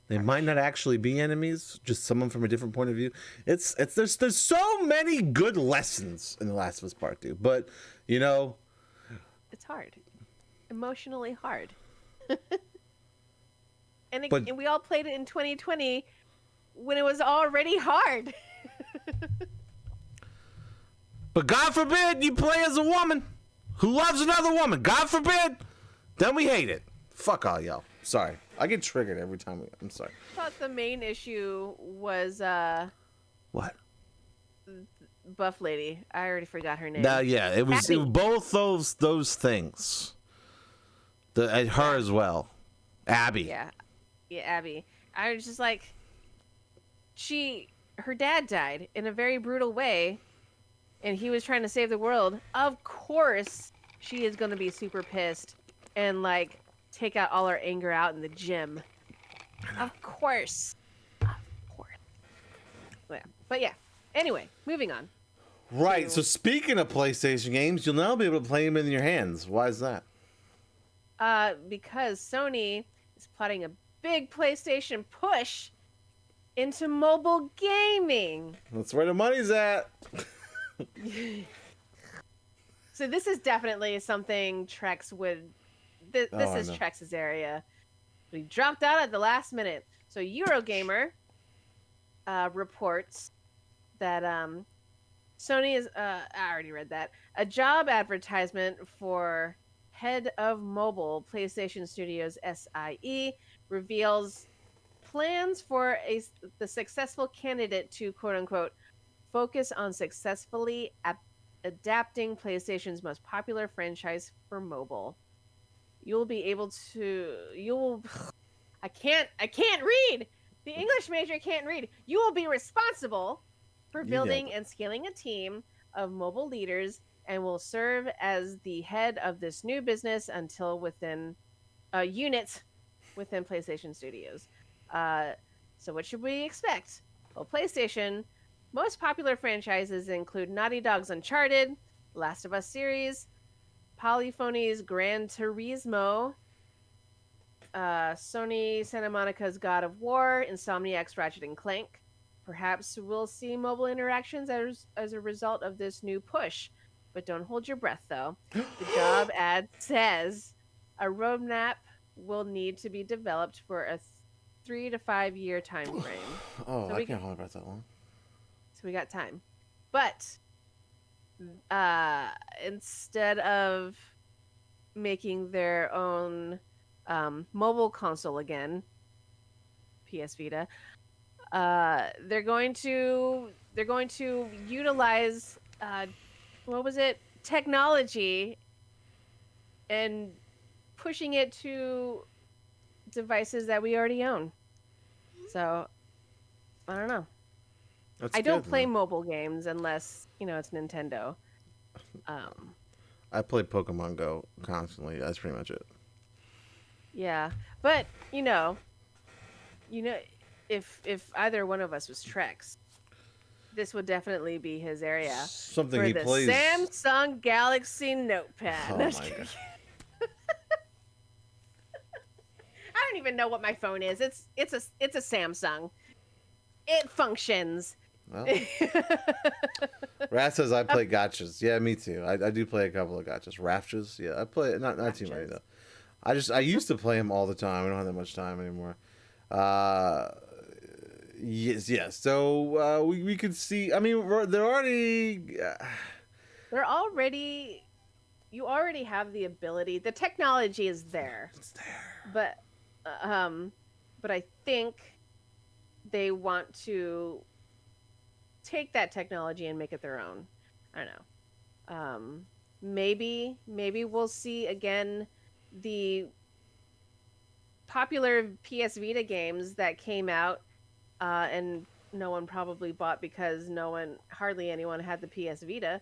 They might not actually be enemies, just someone from a different point of view. There's so many good lessons in The Last of Us Part 2, but you know, it's hard, emotionally hard. And we all played it in 2020 when it was already hard. But God forbid you play as a woman who loves another woman. God forbid. Then we hate it. Fuck all y'all. Sorry. I get triggered every time. I'm sorry. I thought the main issue was what? Buff lady. I already forgot her name. Yeah, it was both those things. Her as well. Abby. Yeah, Abby. I was just like, her dad died in a very brutal way, and he was trying to save the world. Of course, she is going to be super pissed and like take out all her anger out in the gym. Of course. But yeah. Anyway, moving on. Right. So speaking of PlayStation games, you'll now be able to play them in your hands. Why is that? Because Sony is plotting a big PlayStation push into mobile gaming. That's where the money's at. So this is definitely something Trex would. This is Trex's area. But he dropped out at the last minute. So Eurogamer reports that Sony is. I already read that. A job advertisement for head of mobile PlayStation Studios SIE reveals plans for the successful candidate to quote unquote focus on successfully adapting PlayStation's most popular franchise for mobile. I can't read. The English major can't read. You will be responsible for building and scaling a team of mobile leaders and will serve as the head of this new business until within units within PlayStation Studios. So what should we expect? Well, PlayStation most popular franchises include Naughty Dog's Uncharted, Last of Us series, Polyphony's Gran Turismo, Sony Santa Monica's God of War, Insomniac's Ratchet and Clank. Perhaps we'll see mobile interactions as a result of this new push. But don't hold your breath, though. The job ad says a roadmap will need to be developed for a 3 to 5 year time frame. So I can't hold my breath that long. So we got time. But instead of making their own mobile console again, PS Vita, they're going to utilize technology and pushing it to devices that we already own. So I don't know. I don't play mobile games unless, it's Nintendo. I play Pokemon Go constantly. That's pretty much it. Yeah. But, if either one of us was Trex, this would definitely be his area. Something for he the plays. Samsung Galaxy Notepad. Oh, my God. I don't even know what my phone is. It's a Samsung. It functions. Well, Rat says I play gotchas. Yeah, me too. I do play a couple of gotchas. Rafches. Yeah, I play not too many though. I used to play them all the time. I don't have that much time anymore. Yes. So we could see. I mean, they're already. They're already. You already have the ability. The technology is there. It's there. But I think they want to take that technology and make it their own. I don't know. Maybe we'll see again the popular PS Vita games that came out, and no one probably bought because hardly anyone had the PS Vita.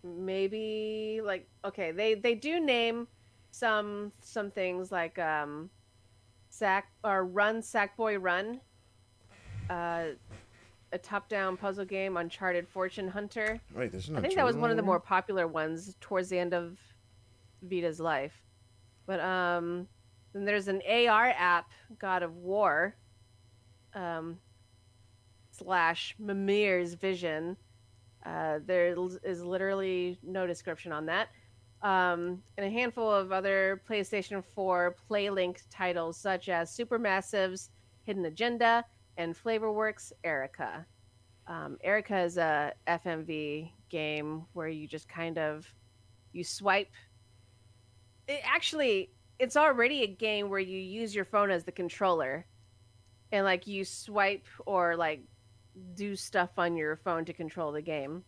Maybe like okay, they do name some things like Sackboy Run, a top-down puzzle game, Uncharted Fortune Hunter. Wait, there's an I think that was one of the more popular ones towards the end of Vita's life. But then there's an AR app, God of War, / Mimir's Vision. There is literally no description on that. And a handful of other PlayStation 4 PlayLink titles such as Supermassive's Hidden Agenda and Flavorworks Erica. Erica is a FMV game where you just you swipe. It's already a game where you use your phone as the controller, and like you swipe or like do stuff on your phone to control the game.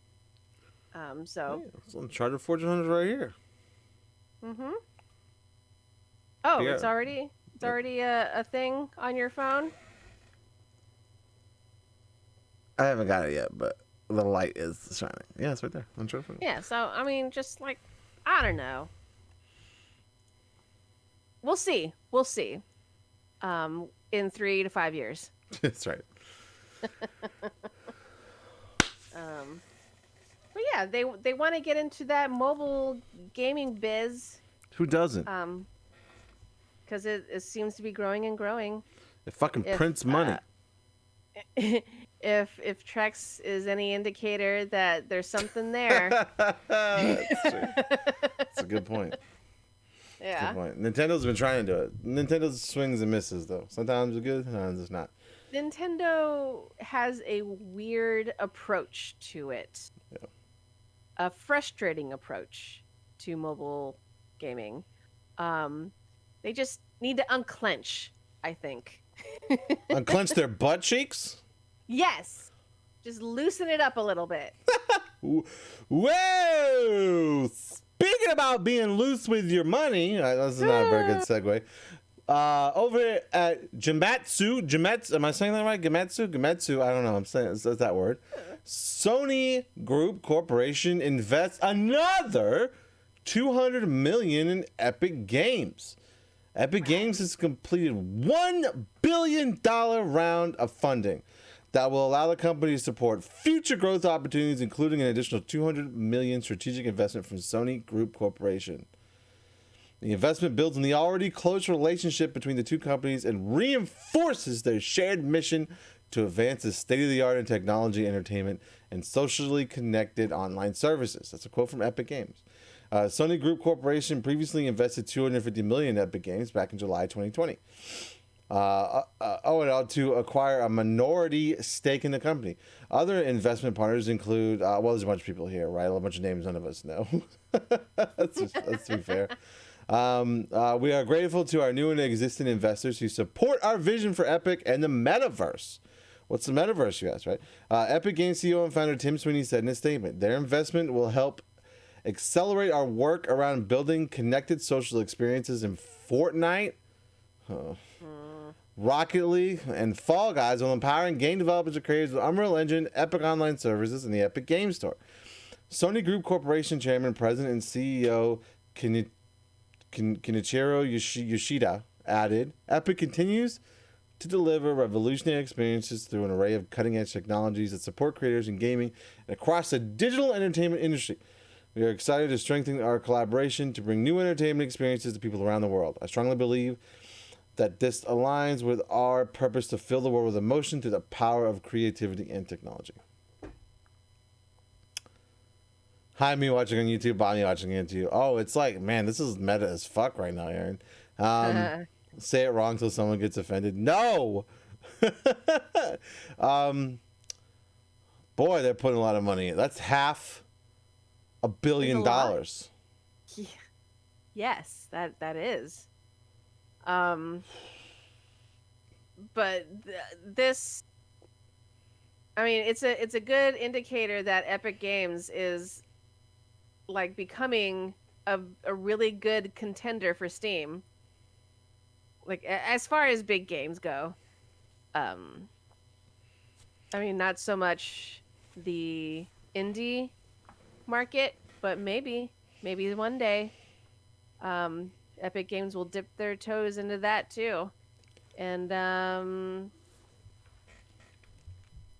So it's Uncharted Fortune Hunters right here. Mm-hmm. Oh, Yeah. it's already a thing on your phone. I haven't got it yet, but the light is shining. Yeah, it's right there. Uncharted Fortune. Yeah. So I mean, just like I don't know. We'll see. In 3 to 5 years. That's right. But yeah, they want to get into that mobile gaming biz. Who doesn't? Because it seems to be growing and growing. It fucking prints money. If Trex is any indicator that there's something there. That's true. That's a good point. Yeah. Good point. Nintendo's been trying to do it. Nintendo swings and misses though. Sometimes it's good, sometimes it's not. Nintendo has a weird approach to it. Yeah. A frustrating approach to mobile gaming. They just need to unclench, I think. Unclench their butt cheeks? Yes. Just loosen it up a little bit. Whoa! Speaking about being loose with your money, this is not a very good segue. Over at Gematsu, am I saying that right? Gematsu, I don't know. I'm saying it's that word. Sony Group Corporation invests another $200 million in Epic Games. Epic Games has completed $1 billion round of funding that will allow the company to support future growth opportunities, including an additional $200 million strategic investment from Sony Group Corporation. The investment builds on the already close relationship between the two companies and reinforces their shared mission to advance the state-of-the-art in technology, entertainment, and socially connected online services. That's a quote from Epic Games. Sony Group Corporation previously invested $250 million in Epic Games back in July 2020. To acquire a minority stake in the company. Other investment partners include, there's a bunch of people here, right? A bunch of names none of us know. Let's be fair. We are grateful to our new and existing investors who support our vision for Epic and the metaverse. What's the metaverse, you ask, right? Epic Games CEO and founder Tim Sweeney said in a statement, their investment will help accelerate our work around building connected social experiences in Fortnite, Rocket League, and Fall Guys, while empowering game developers and creators with Unreal Engine, Epic Online Services, and the Epic Games Store. Sony Group Corporation Chairman, President, and CEO Kenichiro Yoshida added, Epic continues to deliver revolutionary experiences through an array of cutting-edge technologies that support creators in gaming and across the digital entertainment industry. We are excited to strengthen our collaboration to bring new entertainment experiences to people around the world. I strongly believe that this aligns with our purpose to fill the world with emotion through the power of creativity and technology. Hi, me watching on YouTube, Bonnie watching on YouTube. Oh, it's like, man, this is meta as fuck right now, Aaron. say it wrong till someone gets offended. No. Boy, they're putting a lot of money in. That's $500 million. Yeah. Yes, that is. But this, I mean, it's a good indicator that Epic Games is like becoming a really good contender for Steam. Like as far as big games go. I mean, not so much the indie market, but maybe one day Epic Games will dip their toes into that too. And I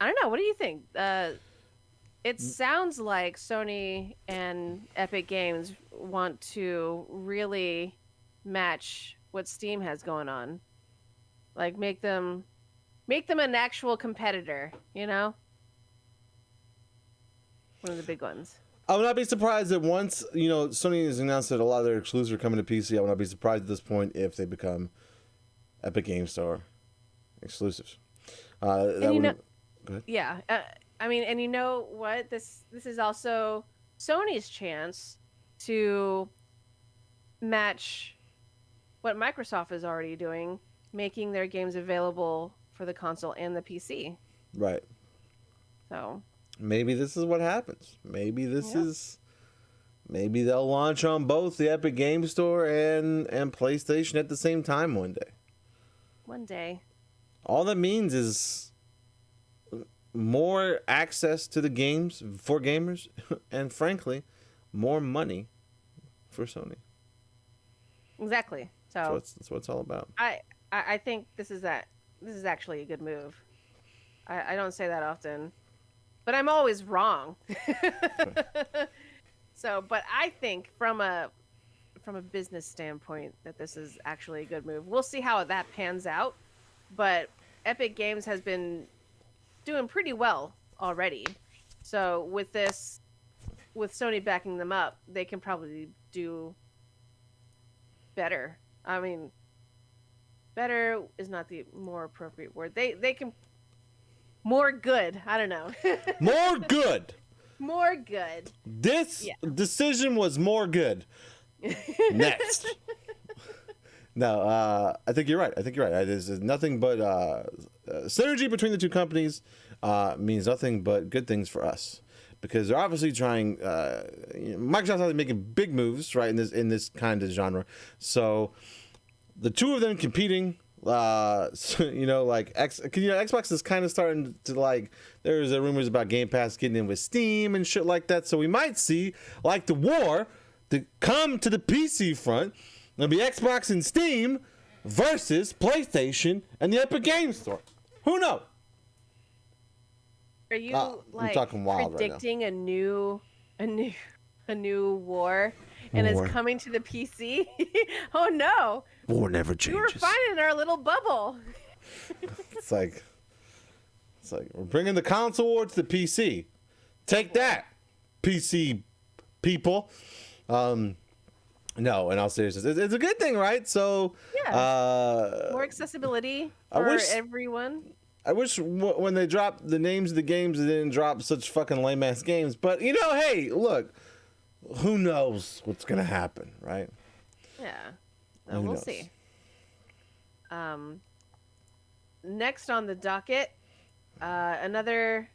don't know, what do you think? It sounds like Sony and Epic Games want to really match what Steam has going on. Like make them an actual competitor, you know? One of the big ones. I would not be surprised that once, Sony has announced that a lot of their exclusives are coming to PC, I would not be surprised at this point if they become Epic Games Store exclusives. Go ahead. Yeah. I mean, and you know what? This is also Sony's chance to match what Microsoft is already doing, making their games available for the console and the PC. Right. So maybe this is what happens. Maybe they'll launch on both the Epic Games Store and PlayStation at the same time one day. One day. All that means is more access to the games for gamers and, frankly, more money for Sony. Exactly. So that's what it's all about. I think this is actually a good move. I don't say that often, but I'm always wrong. So, but I think from a business standpoint that this is actually a good move. We'll see how that pans out, but Epic Games has been doing pretty well already. So with Sony backing them up, they can probably do better. I mean, better is not the more appropriate word. They can more good. I don't know. More good. More good. This decision was more good. Next. No, I think you're right. There's nothing but synergy between the two companies means nothing but good things for us, because they're obviously trying. Microsoft's obviously making big moves, right, in this kind of genre. So the two of them competing, Xbox is kind of starting to like. There's rumors about Game Pass getting in with Steam and shit like that. So we might see like the war to come to the PC front. It'll be Xbox and Steam versus PlayStation and the Epic Games Store. Who knows? Are you I'm talking wild predicting right now. a new war, and it's coming to the PC? Oh no! War never changes. We were fine in our little bubble. It's like we're bringing the console war to the PC. Take that, PC people. No, in all seriousness, it's a good thing, right? So more accessibility for everyone. I wish when they dropped the names of the games, they didn't drop such fucking lame ass games. But hey, look, who knows what's gonna happen, right? Yeah, we'll see. Next on the docket, another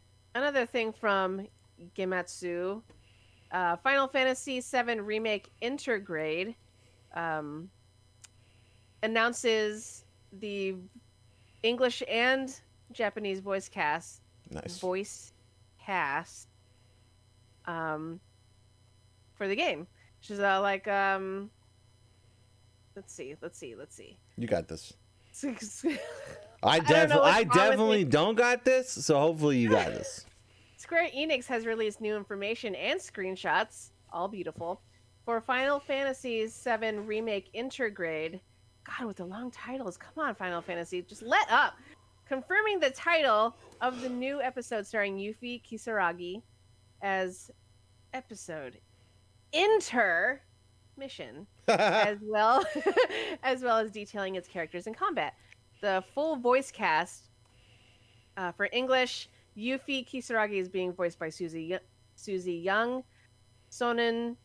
thing from Gematsu. Final Fantasy VII Remake Intergrade announces the English and Japanese voice cast. Nice. For the game, which is let's see. You got this. I definitely don't got this, so hopefully you got this. Square Enix has released new information and screenshots, all beautiful, for Final Fantasy VII Remake Intergrade. God, with the long titles. Come on, Final Fantasy. Just let up. Confirming the title of the new episode starring Yuffie Kisaragi as episode Enter mission, as well as detailing its characters in combat. The full voice cast for English, Yuffie Kisaragi is being voiced by Susie Young. Sonen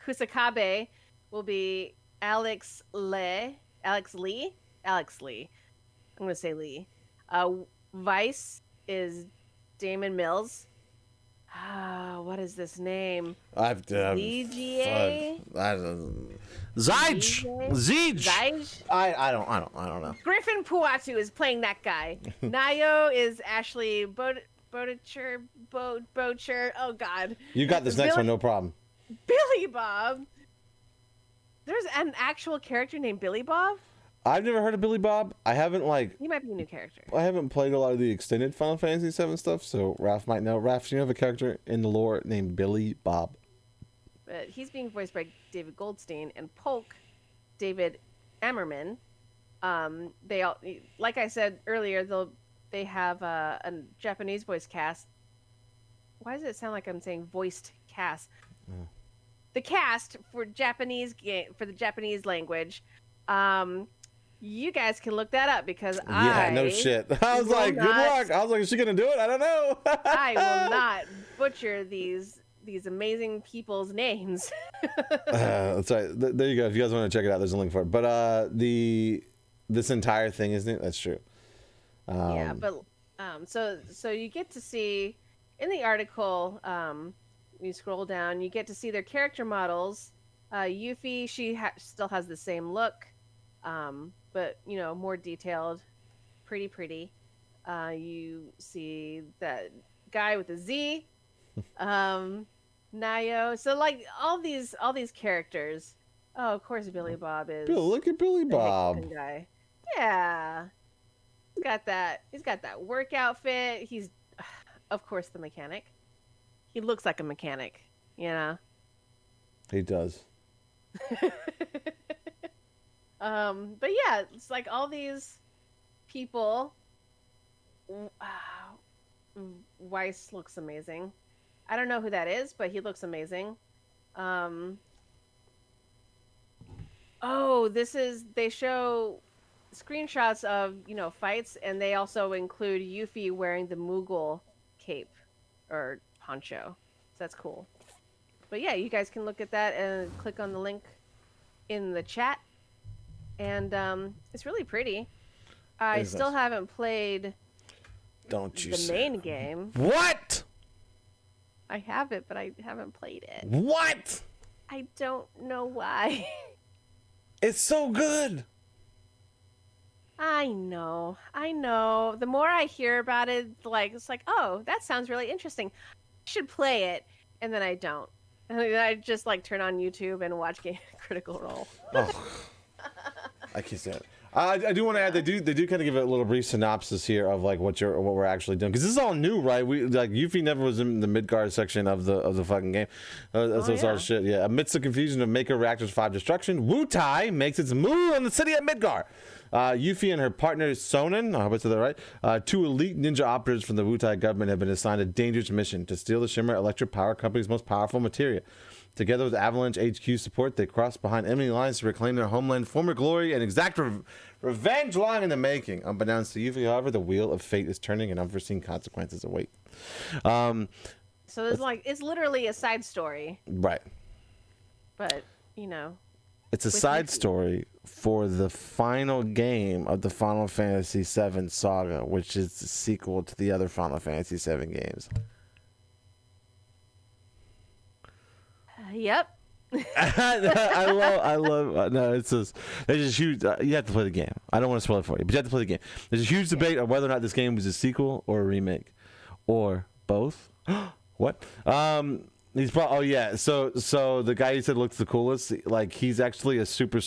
Kusakabe will be Alex Lee. I'm going to say Lee. Vice is Damon Mills. What is this name? ZGA? Zeej. I don't know. Griffin Puatu is playing that guy. Nayo is Ashley Bocher. Oh God. You got this next one, no problem. Billy Bob. There's an actual character named Billy Bob. I've never heard of Billy Bob. I haven't He might be a new character. I haven't played a lot of the extended Final Fantasy VII stuff, so Raph might know. Raph, do you have a character in the lore named Billy Bob? But he's being voiced by David Goldstein, and Polk, David Ammerman. They all, like I said earlier, they have a Japanese voice cast. Why does it sound like I'm saying voiced cast? Oh. The cast for the Japanese language. You guys can look that up because no shit. I was like, good luck. I was like, is she gonna do it? I don't know. I will not butcher these amazing people's names. That's right. There you go. If you guys want to check it out, there's a link for it. But this entire thing, isn't it? That's true. Yeah, but so you get to see in the article. You scroll down, you get to see their character models. Yuffie, she still has the same look, but more detailed, pretty. You see that guy with a Z, Nayo. So like all these characters. Oh, of course, Billy Bob is. Look at Billy Bob. Guy. Yeah, he's got that work outfit. He's, of course, the mechanic. He looks like a mechanic, He does. But yeah, it's like all these people. Weiss looks amazing. I don't know who that is, but he looks amazing. They show screenshots of, fights, and they also include Yuffie wearing the Moogle cape or poncho. So that's cool. But yeah, you guys can look at that and click on the link in the chat. And it's really pretty. I still haven't played the main game. What? I have it, but I haven't played it. What? I don't know why. It's so good. I know. The more I hear about it, it's like, oh, that sounds really interesting. I should play it, and then I don't. And then I just turn on YouTube and watch Critical Role. Oh. I can't stand it. I do want to add, they do kind of give a little brief synopsis here of what we're actually doing, because this is all new, right? Yuffie never was in the Midgard section of the fucking game. That's all shit. Yeah. Amidst the confusion of Maker Reactors 5 destruction, Wutai makes its move on the city of Midgard. Yuffie and her partner Sonen, I hope I said that right, two elite ninja operatives from the Wutai government have been assigned a dangerous mission to steal the Shimmer Electric Power Company's most powerful materia. Together with Avalanche HQ support, they cross behind enemy lines to reclaim their homeland, former glory, and exact revenge long in the making. Unbeknownst to Yuffie, however, the wheel of fate is turning and unforeseen consequences await. So there's it's literally a side story. Right. But, it's a side story for the final game of the Final Fantasy VII saga, which is the sequel to the other Final Fantasy VII games. Yep. I love. No, it's just there's a huge. You have to play the game. I don't want to spoil it for you, but you have to play the game. There's a huge debate on whether or not this game was a sequel or a remake, or both. What? He's probably. Oh yeah. So the guy you said looks the coolest. He's actually a super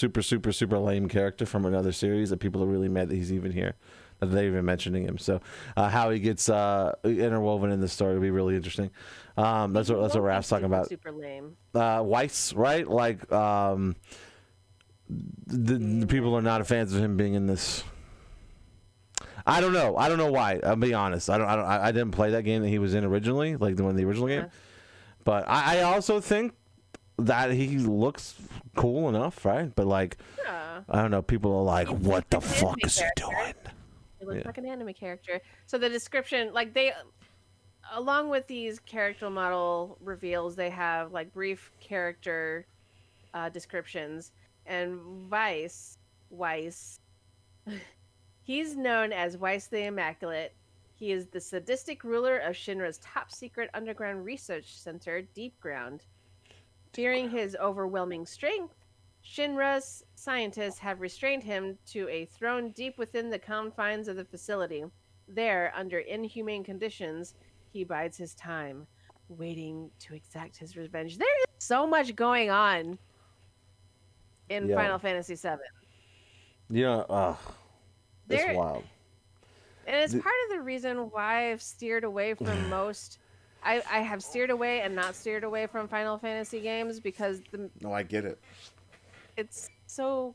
lame character from another series that people are really mad that he's even here. That they're even mentioning him. So how he gets interwoven in the story will be really interesting. That's what Raph's talking about. Super lame. Weiss, right? The people are not fans of him being in this. I don't know why. I'll be honest. I didn't play that game that he was in originally, the original game. But I also think that he looks cool enough, right? But like, Yeah. I don't know. People are like, He "What the looks like an fuck anime is he character. doing?" It looks Yeah. like an anime character. So the description, like they, along with these character model reveals, they have like brief character descriptions. And Weiss, he's known as Weiss the Immaculate. He is the sadistic ruler of Shinra's top secret underground research center, Deep Ground. Fearing his overwhelming strength, Shinra's scientists have restrained him to a throne deep within the confines of the facility. There, under inhumane conditions, he bides his time, waiting to exact his revenge. There is so much going on in Yeah. Final Fantasy VII. Yeah. It's There, wild. and it's part of the reason why I've steered away from most. I have steered away and not steered away from Final Fantasy games because No, I get it. it's so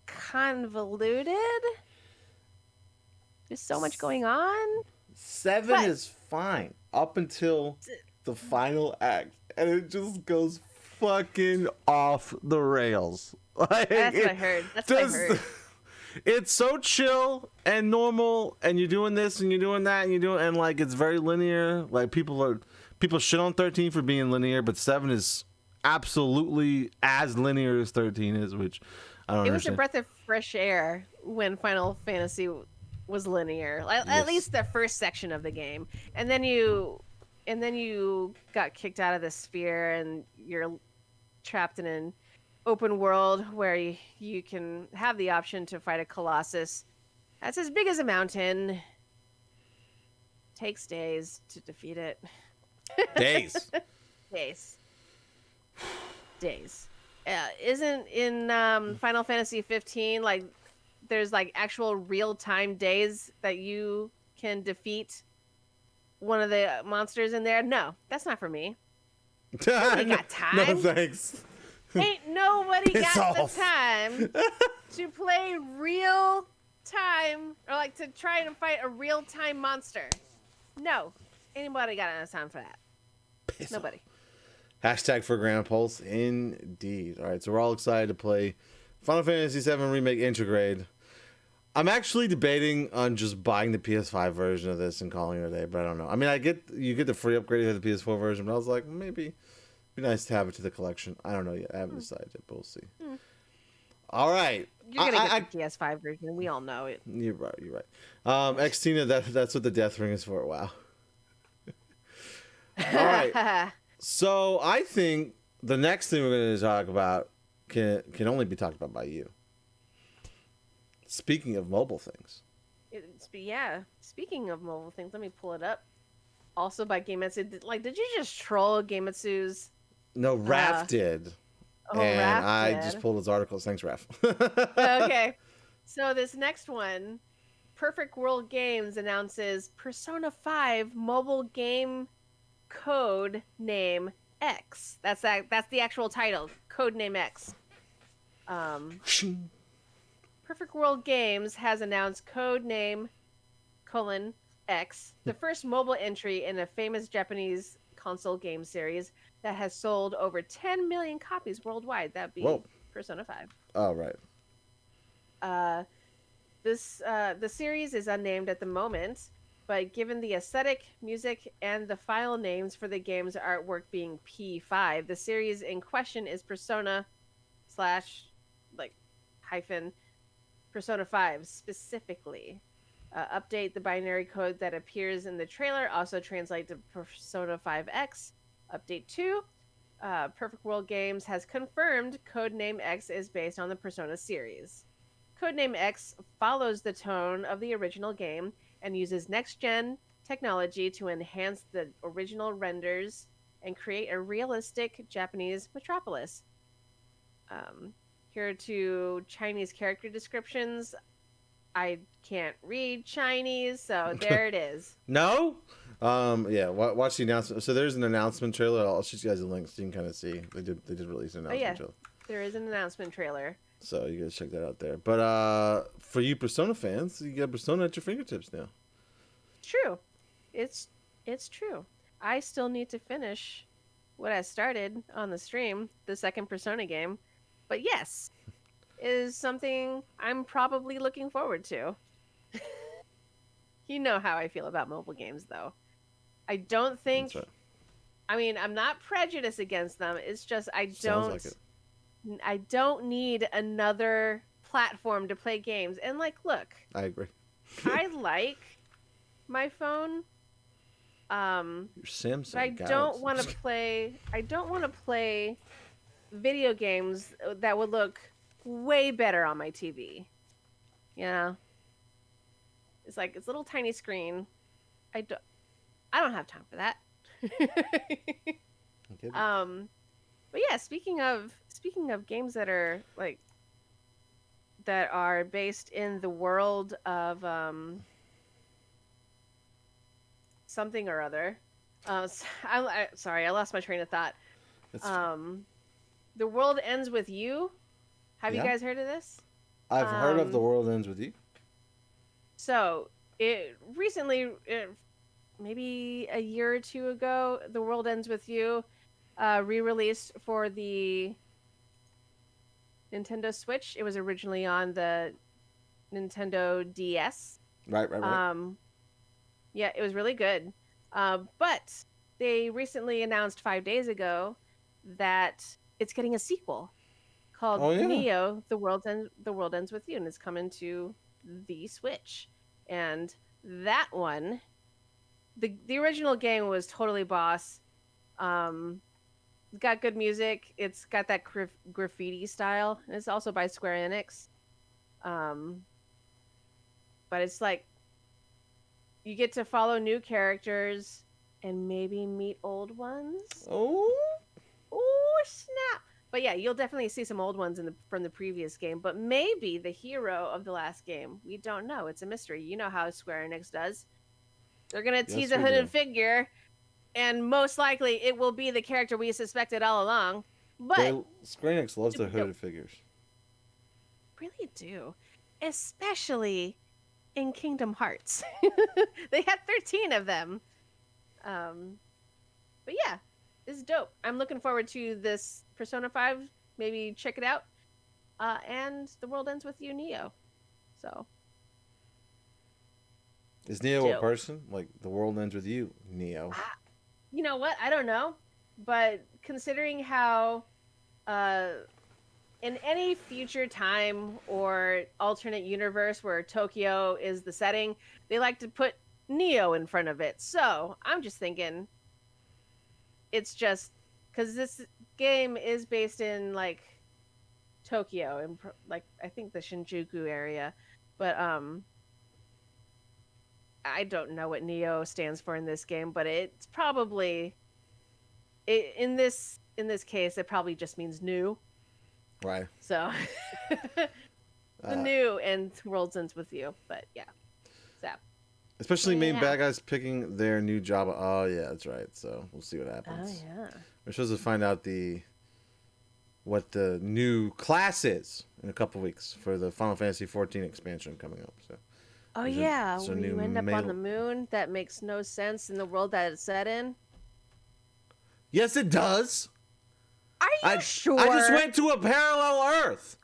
convoluted. There's so much going on. 7 But- is fine up until the final act, and it just goes fucking off the rails. Like, That's what I heard. That's what I heard. It's so chill and normal, and you're doing this and you're doing that and you're doing, and like it's very linear. Like people shit on 13 for being linear, but 7 is absolutely as linear as 13 is, which I don't It was a understand. breath of fresh air when Final Fantasy was linear. At Yes. least the first section of the game, and then you got kicked out of the sphere, and you're trapped in an open world where you can have the option to fight a colossus that's as big as a mountain. Takes days to defeat it. Days. Days. Isn't in Final Fantasy 15 like there's like actual real-time days that you can defeat one of the monsters in there? No, that's not for me. Nobody got time. No thanks. Ain't nobody Piss got off. the time to play real time or like to try and fight a real time monster. No, anybody got enough time for that? Piss Nobody. Hashtag for Grand Pulse, indeed. All right, so we're all excited to play Final Fantasy VII Remake Intergrade. I'm actually debating on just buying the PS5 version of this and calling it a day, but I don't know. I mean, you get the free upgrade of the PS4 version, but I was like, maybe it'd be nice to have it to the collection. I don't know yet. I haven't decided yet, but we'll see. All right. You're gonna get the PS5 version. We all know it. You're right. Xtina, that's what the death ring is for. Wow. All right. So I think the next thing we're going to talk about can only be talked about by you. Speaking of mobile things. Yeah. Speaking of mobile things, let me pull it up. Also by Gametsu. Did you just troll Gametsu's? No, Raph did. Oh, And Raph I did. just pulled his articles. Thanks, Raph. Okay. So this next one, Perfect World Games announces Persona 5 mobile game code name X. That's the actual title. Code name X. Perfect World Games has announced code name X, the first mobile entry in a famous Japanese console game series that has sold over 10 million copies worldwide. That'd be Whoa. Persona 5. Oh, right. The series is unnamed at the moment, but given the aesthetic, music, and the file names for the game's artwork being P5, the series in question is Persona / Persona 5 specifically. Update the binary code that appears in the trailer, also translate to Persona 5X. Update 2. Perfect World Games has confirmed Codename X is based on the Persona series. Codename X follows the tone of the original game and uses next-gen technology to enhance the original renders and create a realistic Japanese metropolis. Here are 2 Chinese character descriptions. I can't read Chinese, so there it is. No? Yeah, watch the announcement. So there's an announcement trailer. I'll shoot you guys a link so you can kind of see. They did release an announcement trailer. There is an announcement trailer. So you guys check that out there. But for you Persona fans, you got Persona at your fingertips now. True. It's true. I still need to finish what I started on the stream, the second Persona game. But yes, is something I'm probably looking forward to. You know how I feel about mobile games, though. I don't think. That's right. I mean, I'm not prejudiced against them. It's just Sounds like it. I don't need another platform to play games. And like, look, I agree. I like my phone. Your Samsung. But I don't want to play. I don't want to play video games that would look way better on my TV. You know, it's like it's a little tiny screen. I don't have time for that. But yeah, speaking of games that are like that are based in the world of something or other. Sorry, I lost my train of thought. The World Ends With You. Have you guys heard of this? I've heard of The World Ends With You. So it recently, maybe a year or two ago, The World Ends With You re-released for the Nintendo Switch. It was originally on the Nintendo DS. Right. Yeah, it was really good. But they recently announced 5 days ago that it's getting a sequel called Neo: The World Ends With You, and it's coming to the Switch. And that one, the original game was totally boss. It's got good music. It's got that graffiti style. And it's also by Square Enix. But it's like you get to follow new characters and maybe meet old ones. Oh snap! But yeah, you'll definitely see some old ones from the previous game. But maybe the hero of the last game. We don't know. It's a mystery. You know how Square Enix does. They're gonna tease a hooded figure, and most likely it will be the character we suspected all along. But Square Enix loves their hooded figures. Really do, especially in Kingdom Hearts. They had 13 of them. But yeah, this is dope. I'm looking forward to this Persona 5. Maybe check it out. And The World Ends With You, Neo. So. Is Neo a person? Like, The World Ends With You, Neo. You know what? I don't know. But considering how in any future time or alternate universe where Tokyo is the setting, they like to put Neo in front of it. So I'm just thinking it's just because this game is based in like Tokyo and like I think the Shinjuku area, but I don't know what Neo stands for in this game, but it's probably in this case it probably just means new. Right. So the new and World Ends With You, but yeah. So especially main bad guys picking their new job. Oh yeah, that's right. So we'll see what happens. Oh yeah. We're supposed to find out what the new class is in a couple weeks for the Final Fantasy XIV expansion coming up. So. Oh yeah, when you end up on the moon, that makes no sense in the world that it's set in. Yes, it does. Are you sure? I just went to a parallel Earth.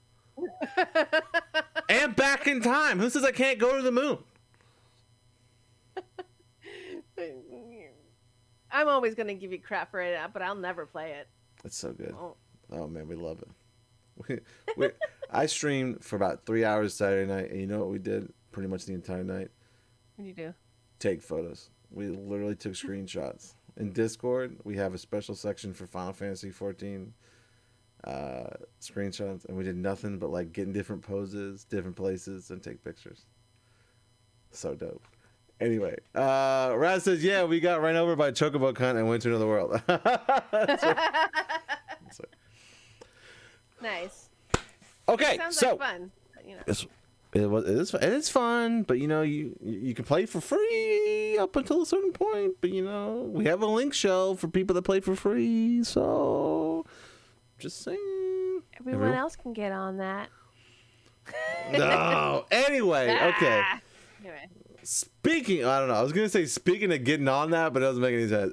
And back in time. Who says I can't go to the moon? I'm always going to give you crap for it, but I'll never play it. It's so good. Oh man, we love it. I streamed for about 3 hours Saturday night, and you know what we did pretty much the entire night? What do you do? Take photos. We literally took screenshots. In Discord, we have a special section for Final Fantasy XIV screenshots, and we did nothing but like get in different poses, different places, and take pictures. So dope. Anyway, Raz says, yeah, we got ran over by a chocobo cunt and went to another world. That's right. That's right. Nice. Okay, sounds so like fun. You know. it is fun, but you know you can play for free up until a certain point. But you know we have a link show for people that play for free. So just saying, everyone else can get on that. No. Anyway, okay. Anyway. Speaking of getting on that, but it doesn't make any sense.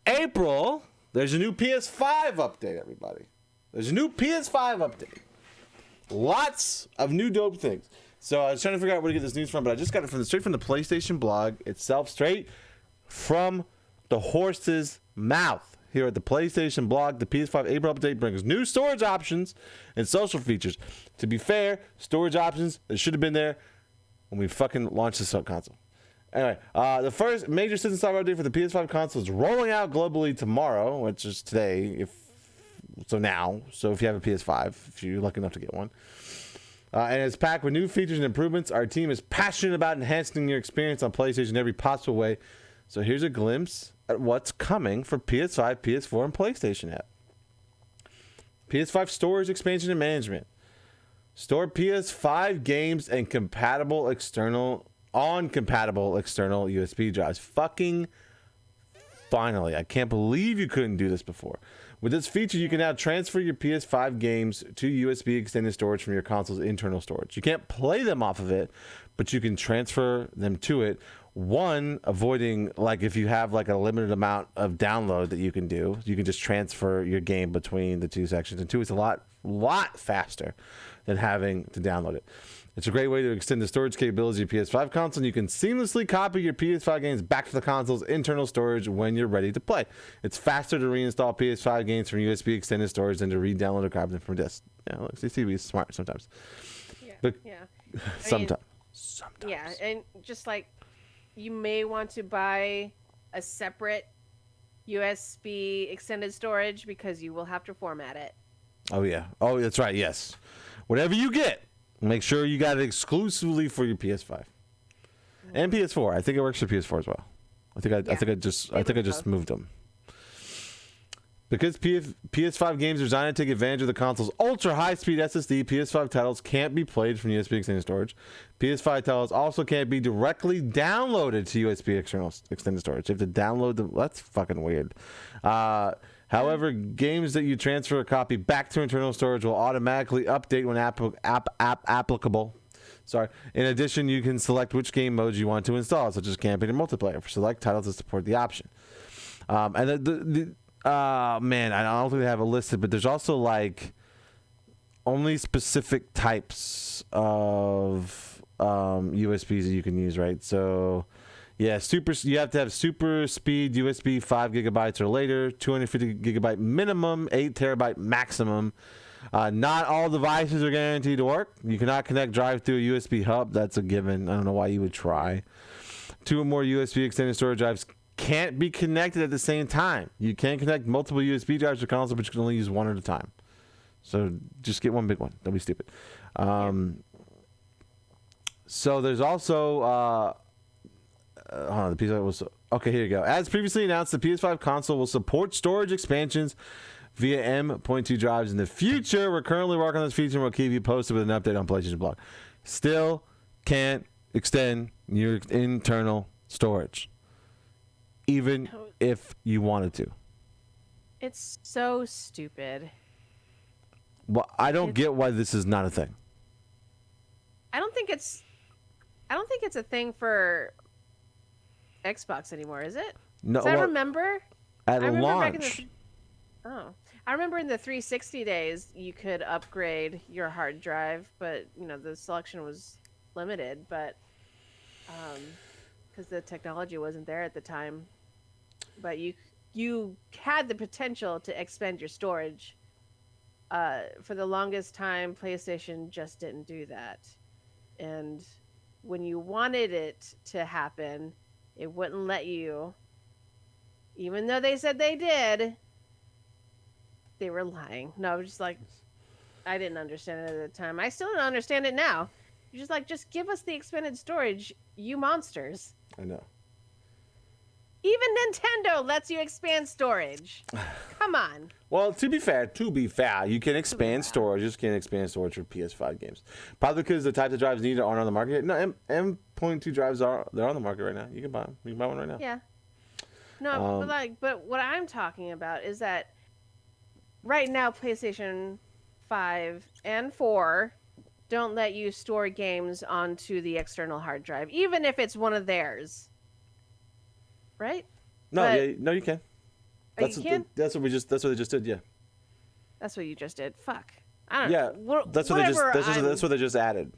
April, there's a new PS5 update, everybody. There's a new PS5 update. Lots of new dope things. So I was trying to figure out where to get this news from, but I just got it straight from the PlayStation blog itself, straight from the horse's mouth. Here at the PlayStation blog, the PS5 April update brings new storage options and social features. To be fair, storage options that should have been there when we fucking launched this console. Anyway, the first major system software update for the PS5 console is rolling out globally tomorrow, which is today. So if you have a PS5, if you're lucky enough to get one. And it's packed with new features and improvements. Our team is passionate about enhancing your experience on PlayStation in every possible way. So here's a glimpse at what's coming for PS5, PS4, and PlayStation app. PS5 storage expansion and management. Store PS5 games and compatible external USB drives. Fucking finally. I can't believe you couldn't do this before. With this feature, you can now transfer your PS5 games to USB extended storage from your console's internal storage. You can't play them off of it, but you can transfer them to it. One, avoiding, like, if you have like a limited amount of download that you can do, you can just transfer your game between the two sections. And two, it's a lot faster than having to download it. It's a great way to extend the storage capabilities of your PS5 console, and you can seamlessly copy your PS5 games back to the console's internal storage when you're ready to play. It's faster to reinstall PS5 games from USB extended storage than to re-download or copy them from disk. Yeah, look, CCTV is smart sometimes. Yeah. But yeah. sometimes. Yeah, and just like you may want to buy a separate USB extended storage because you will have to format it. Oh, yeah. Oh, that's right. Yes. Whatever you get, make sure you got it exclusively for your PS5 and PS4. I think it works for PS4 as well. I think I just moved them. Because PS5 games are designed to take advantage of the console's ultra high-speed SSD, PS5 titles can't be played from USB extended storage. PS5 titles also can't be directly downloaded to USB external extended storage. You have to download them. That's fucking weird. However, games that you transfer a copy back to internal storage will automatically update when applicable. Sorry. In addition, you can select which game modes you want to install, such as campaign and multiplayer. For select titles to support the option. And man, I don't think they have it listed, but there's also like only specific types of USBs that you can use, right? So yeah, you have to have super speed USB 5 gigabytes or later, 250 gigabyte minimum, 8 terabyte maximum. Not all devices are guaranteed to work. You cannot connect drive through a USB hub. That's a given. I don't know why you would try. 2 or more USB extended storage drives can't be connected at the same time. You can connect multiple USB drives to console, but you can only use one at a time. So just get one big one. Don't be stupid. So there's also the PS5 was okay. Here you go. As previously announced, the PS5 console will support storage expansions via M.2 drives in the future. We're currently working on this feature and we'll keep you posted with an update on PlayStation blog. Still can't extend your internal storage, even if you wanted to. It's so stupid. Well, I don't get why this is not a thing. I don't think it's a thing for Xbox anymore, is it? No, I remember at launch. I remember in the 360 days you could upgrade your hard drive, but the selection was limited. But because the technology wasn't there at the time, but you had the potential to expand your storage. For the longest time, PlayStation just didn't do that, and when you wanted it to happen, it wouldn't let you. Even though they said they did, they were lying. No, I was just like, I didn't understand it at the time. I still don't understand it now. You're just give us the expanded storage, you monsters. know. Even Nintendo lets you expand storage. Come on. Well, to be fair, you can expand storage. You just can't expand storage for PS5 games. Probably because the types of drives needed aren't on the market yet. No, M.2 drives they're on the market right now. You can buy them. You can buy one right now. Yeah. No, but what I'm talking about is that right now PlayStation 5 and 4 don't let you store games onto the external hard drive, even if it's one of theirs. Right? No, you can. Oh, you can? That's what they just did. Yeah. That's what you just did. Fuck. I don't Yeah. know. That's what they just added.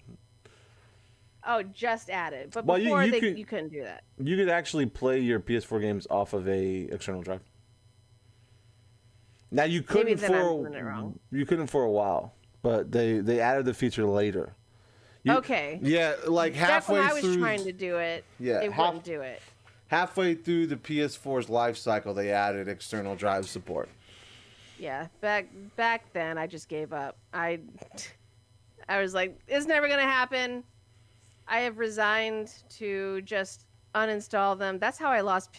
Oh, just added. But Well, before you couldn't do that. You could actually play your PS4 games off of a external drive. Now you couldn't you couldn't for a while, but they added the feature later. Okay. Yeah, like halfway when I was through. trying to do it, they wouldn't do it. Halfway through the PS4's life cycle, they added external drive support. Yeah, back then I just gave up. I was like, it's never gonna happen. I have resigned to just uninstall them. That's how I lost.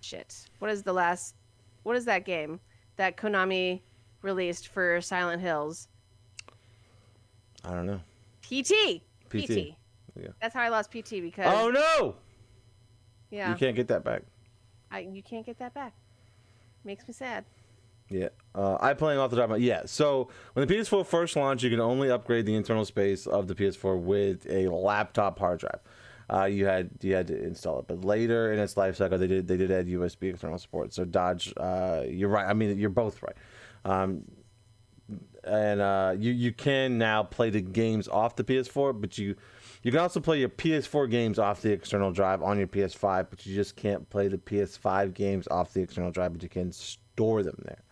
Shit. What is that game that Konami released for Silent Hills? I don't know. PT. Yeah. That's how I lost PT because. Oh no! Yeah. You can't get that back. You can't get that back. Makes me sad. Yeah, I'm playing off the top of my... Yeah, so when the PS4 first launched, you could only upgrade the internal space of the PS4 with a laptop hard drive. You had to install it, but later in its life cycle, they did add USB external support. So Dodge, you're right. I mean, you're both right. And you can now play the games off the PS4, but you can also play your PS4 games off the external drive on your PS5, but you just can't play the PS5 games off the external drive, but you can store them there.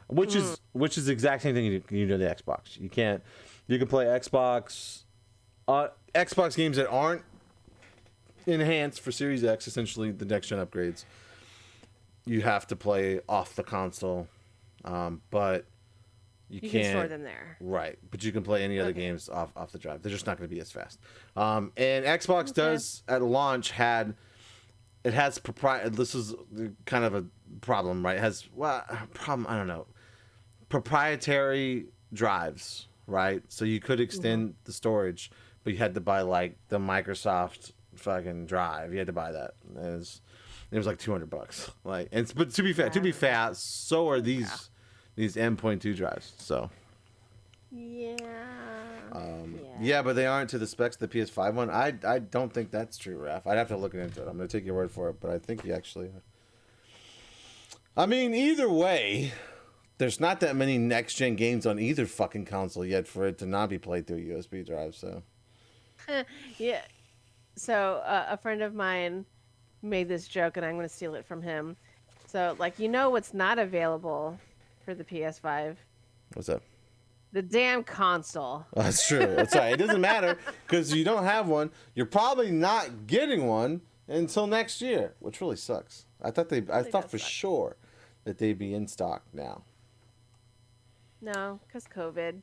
Which is the exact same thing you do the Xbox. You can play Xbox games that aren't enhanced for Series X, essentially the next gen upgrades. You have to play off the console, but you can store them there. Right, but you can play any other games off the drive. They're just not going to be as fast. And Xbox does at launch has proprietary. This is kind of a problem, right? It has problem. I don't know. Proprietary drives, right? So you could extend the storage, but you had to buy like the Microsoft fucking drive. You had to buy that. It was like $200. Like, but to be fair, so are these M.2 drives. So. Yeah. Yeah, but they aren't to the specs of the PS5 one. I don't think that's true, Raph. I'd have to look into it. I'm going to take your word for it, but I think you actually... I mean, either way, there's not that many next-gen games on either fucking console yet for it to not be played through a USB drive, so... Yeah. So, a friend of mine made this joke, and I'm going to steal it from him. So, like, what's not available for the PS5? What's that? The damn console. That's true. That's right. It doesn't matter because you don't have one. You're probably not getting one until next year, which really sucks. I thought for sure that they'd be in stock now. No, because COVID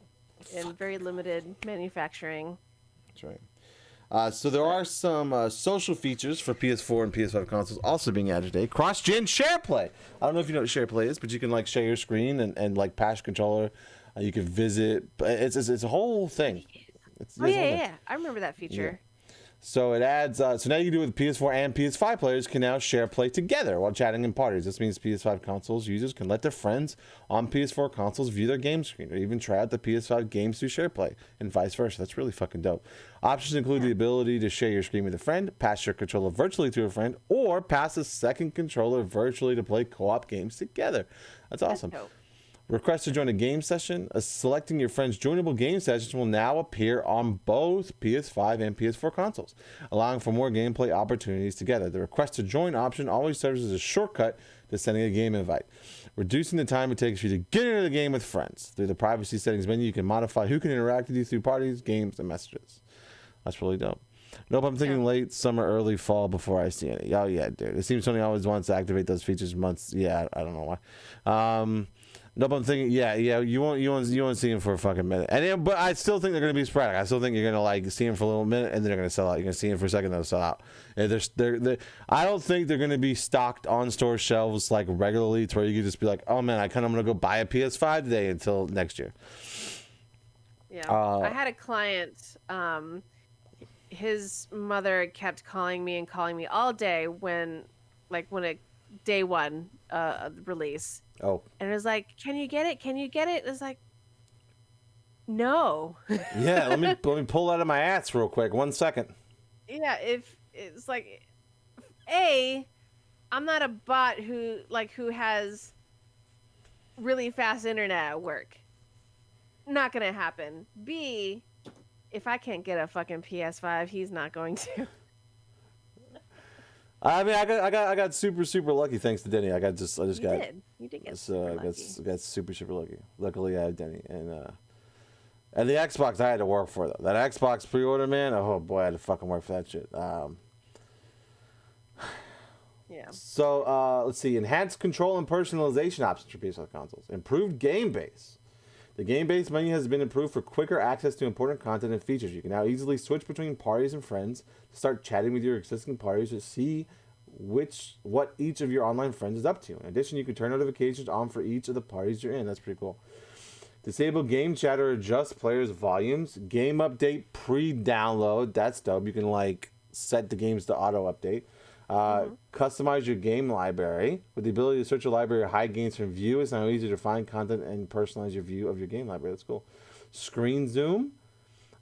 and very limited manufacturing. That's right. So there are some social features for PS4 and PS5 consoles also being added today. Cross-gen share play. I don't know if you know what share play is, but you can like share your screen and like pass your controller. You can visit. It's a whole thing. Yeah. I remember that feature. Yeah. So it adds. So now you can do it with PS4 and PS5 players can now share play together while chatting in parties. This means PS5 consoles users can let their friends on PS4 consoles view their game screen or even try out the PS5 games through share play and vice versa. That's really fucking dope. Options include the ability to share your screen with a friend, pass your controller virtually to a friend, or pass a second controller virtually to play co-op games together. That's awesome. That's dope. Request to join a game session. Selecting your friend's joinable game sessions will now appear on both PS5 and PS4 consoles, allowing for more gameplay opportunities together. The request to join option always serves as a shortcut to sending a game invite, reducing the time it takes for you to get into the game with friends. Through the privacy settings menu, you can modify who can interact with you through parties, games, and messages. That's really dope. Nope, I'm thinking late summer, early fall before I see any. Oh, yeah, dude. It seems Sony always wants to activate those features months. Yeah, I don't know why. Nope, I'm thinking, you won't see him for a fucking minute, but I still think they're gonna be sporadic. I still think you're gonna like see him for a little minute, and then they're gonna sell out. You're gonna see him for a second, they'll sell out. And I don't think they're gonna be stocked on store shelves like regularly, to where you could just be like, oh man, I'm gonna go buy a PS5 today until next year. Yeah, I had a client. His mother kept calling me all day when day one release. Oh. And it was like, can you get it? Can you get it? It was like, no. Yeah, let me pull that out of my ass real quick. 1 second. Yeah, if it's like, I'm not a bot who has really fast internet at work. Not gonna happen. B, if I can't get a fucking PS5, he's not going to. I mean, I got super lucky thanks to Denny. You did get so super lucky. got super lucky. Luckily, I have Denny and the Xbox I had to work for though. That Xbox pre-order, man. Oh boy, I had to fucking work for that shit. Yeah. So let's see. Enhanced control and personalization options for PS5 consoles. Improved game base. The game base menu has been improved for quicker access to important content and features. You can now easily switch between parties and friends to start chatting with your existing parties to see what each of your online friends is up to. In addition, you can turn notifications on for each of the parties you're in. That's pretty cool. Disable game chat or adjust players' volumes. Game update pre-download. That's dope. You can set the games to auto update. Customize your game library. With the ability to search your library or hide games from view, it's now easier to find content and personalize your view of your game library. That's cool. Screen zoom.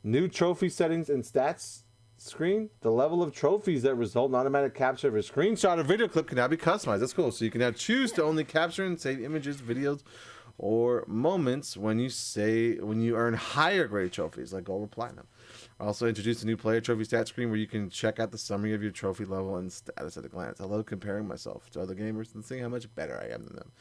New trophy settings and stats screen. The level of trophies that result in automatic capture of a screenshot or video clip can now be customized. That's cool. So you can now choose to only capture and save images, videos, or moments when you earn higher grade trophies like gold or platinum. Also introduced a new player trophy stat screen where you can check out the summary of your trophy level and status at a glance. I love comparing myself to other gamers and seeing how much better I am than them.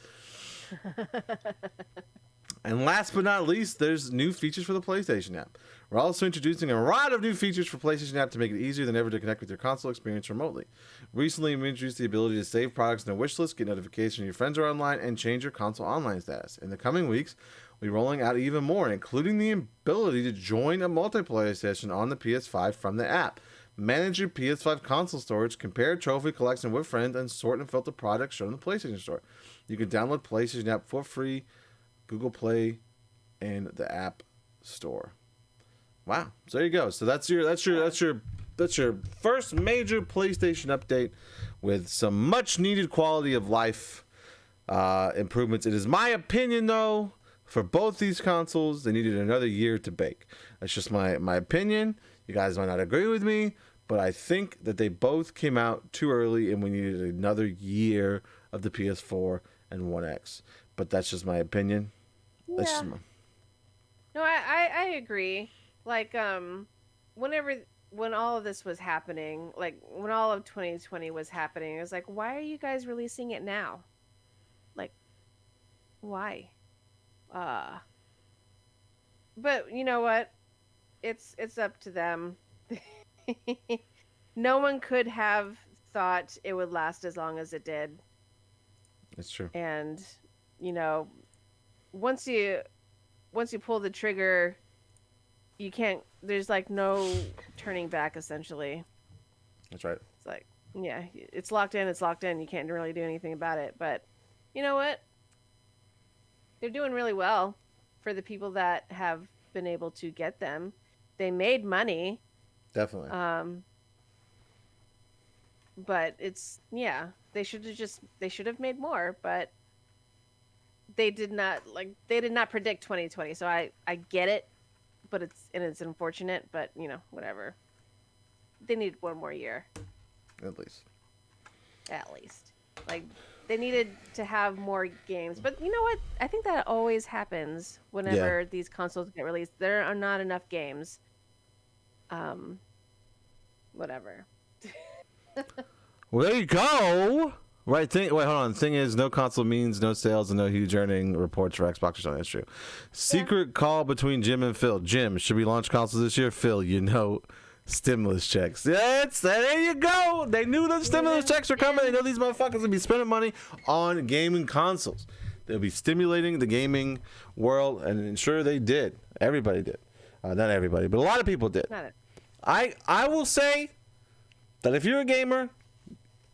And last but not least, there's new features for the PlayStation app. We're also introducing a lot of new features for PlayStation app to make it easier than ever to connect with your console experience remotely. Recently, we introduced the ability to save products in a wish list, get notifications when your friends are online, and change your console online status. In the coming weeks, we're rolling out even more, including the ability to join a multiplayer session on the PS5 from the app. Manage your PS5 console storage, compare trophy collection with friends, and sort and filter products shown in the PlayStation Store. You can download PlayStation app for free, Google Play, and the App Store. Wow. So there you go. So that's your first major PlayStation update with some much needed quality of life improvements. It is my opinion though, for both these consoles, they needed another year to bake. That's just my opinion. You guys might not agree with me, but I think that they both came out too early and we needed another year of the PS4 and One X. But that's just my opinion. Yeah. No, I agree. When all of this was happening, when all of 2020 was happening, it was like, why are you guys releasing it now? Why? But you know what? It's up to them. No one could have thought it would last as long as it did. That's true. And, once you pull the trigger, you can't, there's no turning back essentially. That's right. It's it's locked in, you can't really do anything about it. But you know what? They're doing really well for the people that have been able to get them. They made money. Definitely. But they should have made more, but they did not predict 2020. So I get it, but it's unfortunate, but whatever. They need one more year. At least. They needed to have more games. But you know what? I think that always happens whenever these consoles get released. There are not enough games. Whatever. Well, there you go. Right. Wait, hold on. The thing is, no console means no sales and no huge earning reports for Xbox or something. That's true. Secret call between Jim and Phil. Jim, should we launch consoles this year? Phil, stimulus checks. There you go. They knew those stimulus checks were coming. They know these motherfuckers would be spending money on gaming consoles. They'll be stimulating the gaming world, and sure they did. Everybody did. Not everybody, but a lot of people did. I will say that if you're a gamer,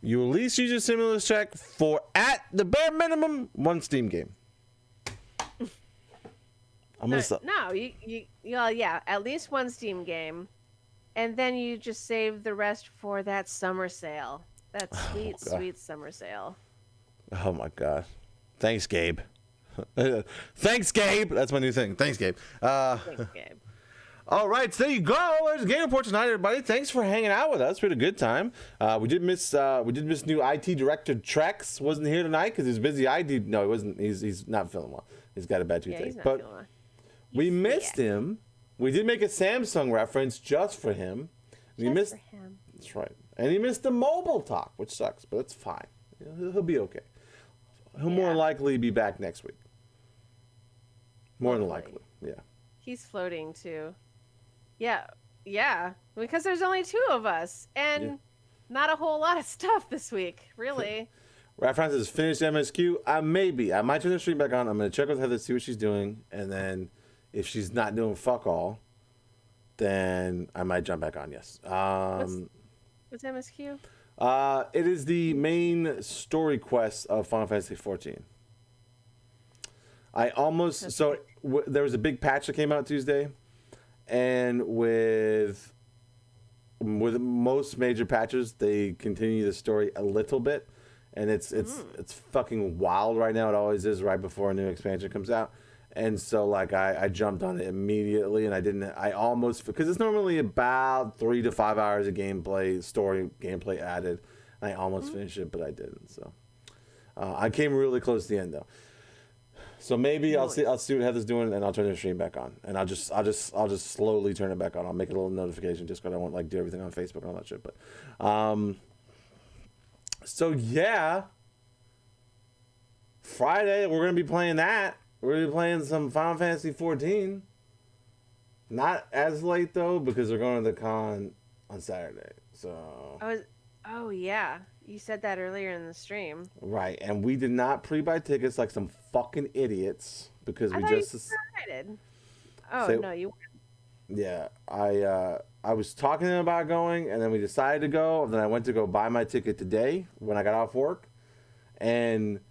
you at least use your stimulus check for, at the bare minimum, one Steam game. At least one Steam game. And then you just save the rest for that summer sale. That sweet summer sale. Oh my God. Thanks, Gabe. Thanks, Gabe. That's my new thing. Thanks, Gabe. Thanks, Gabe. All right, so there you go. There's a game report tonight, everybody. Thanks for hanging out with us. We had a good time. We did miss new IT director Trex. Wasn't here tonight because he's busy. No, he wasn't. He's not feeling well. He's got a bad toothache. He's not But feeling well. we missed him. We did make a Samsung reference just for him. For him. That's right. And he missed the mobile talk, which sucks, but it's fine. He'll be okay. He'll more than likely be back next week. More than likely, yeah. He's floating too. Yeah. Because there's only 2 of us, and not a whole lot of stuff this week, really. Rap Francis finished MSQ. I might turn the stream back on. I'm gonna check with Heather, see what she's doing, and then if she's not doing fuck all, then I might jump back on. Yes. What's MSQ? It is the main story quest of Final Fantasy XIV. There was a big patch that came out Tuesday, and with most major patches, they continue the story a little bit, and it's fucking wild right now. It always is right before a new expansion comes out. And so, like, I jumped on it immediately, and because it's normally about 3 to 5 hours of gameplay added. And I almost finished it, but I didn't. So, I came really close to the end, though. So maybe I'll see what Heather's doing, and I'll turn the stream back on. And I'll just slowly turn it back on. I'll make a little notification just because I won't, do everything on Facebook and all that shit. But, so yeah. Friday, we're going to be playing that. We're going to be playing some Final Fantasy XIV. Not as late, though, because we're going to the con on Saturday. So. Oh, yeah. You said that earlier in the stream. Right, and we did not pre-buy tickets like some fucking idiots because we just decided. Oh, no, you weren't. Yeah, I was talking to them about going, and then we decided to go. And then I went to go buy my ticket today when I got off work, and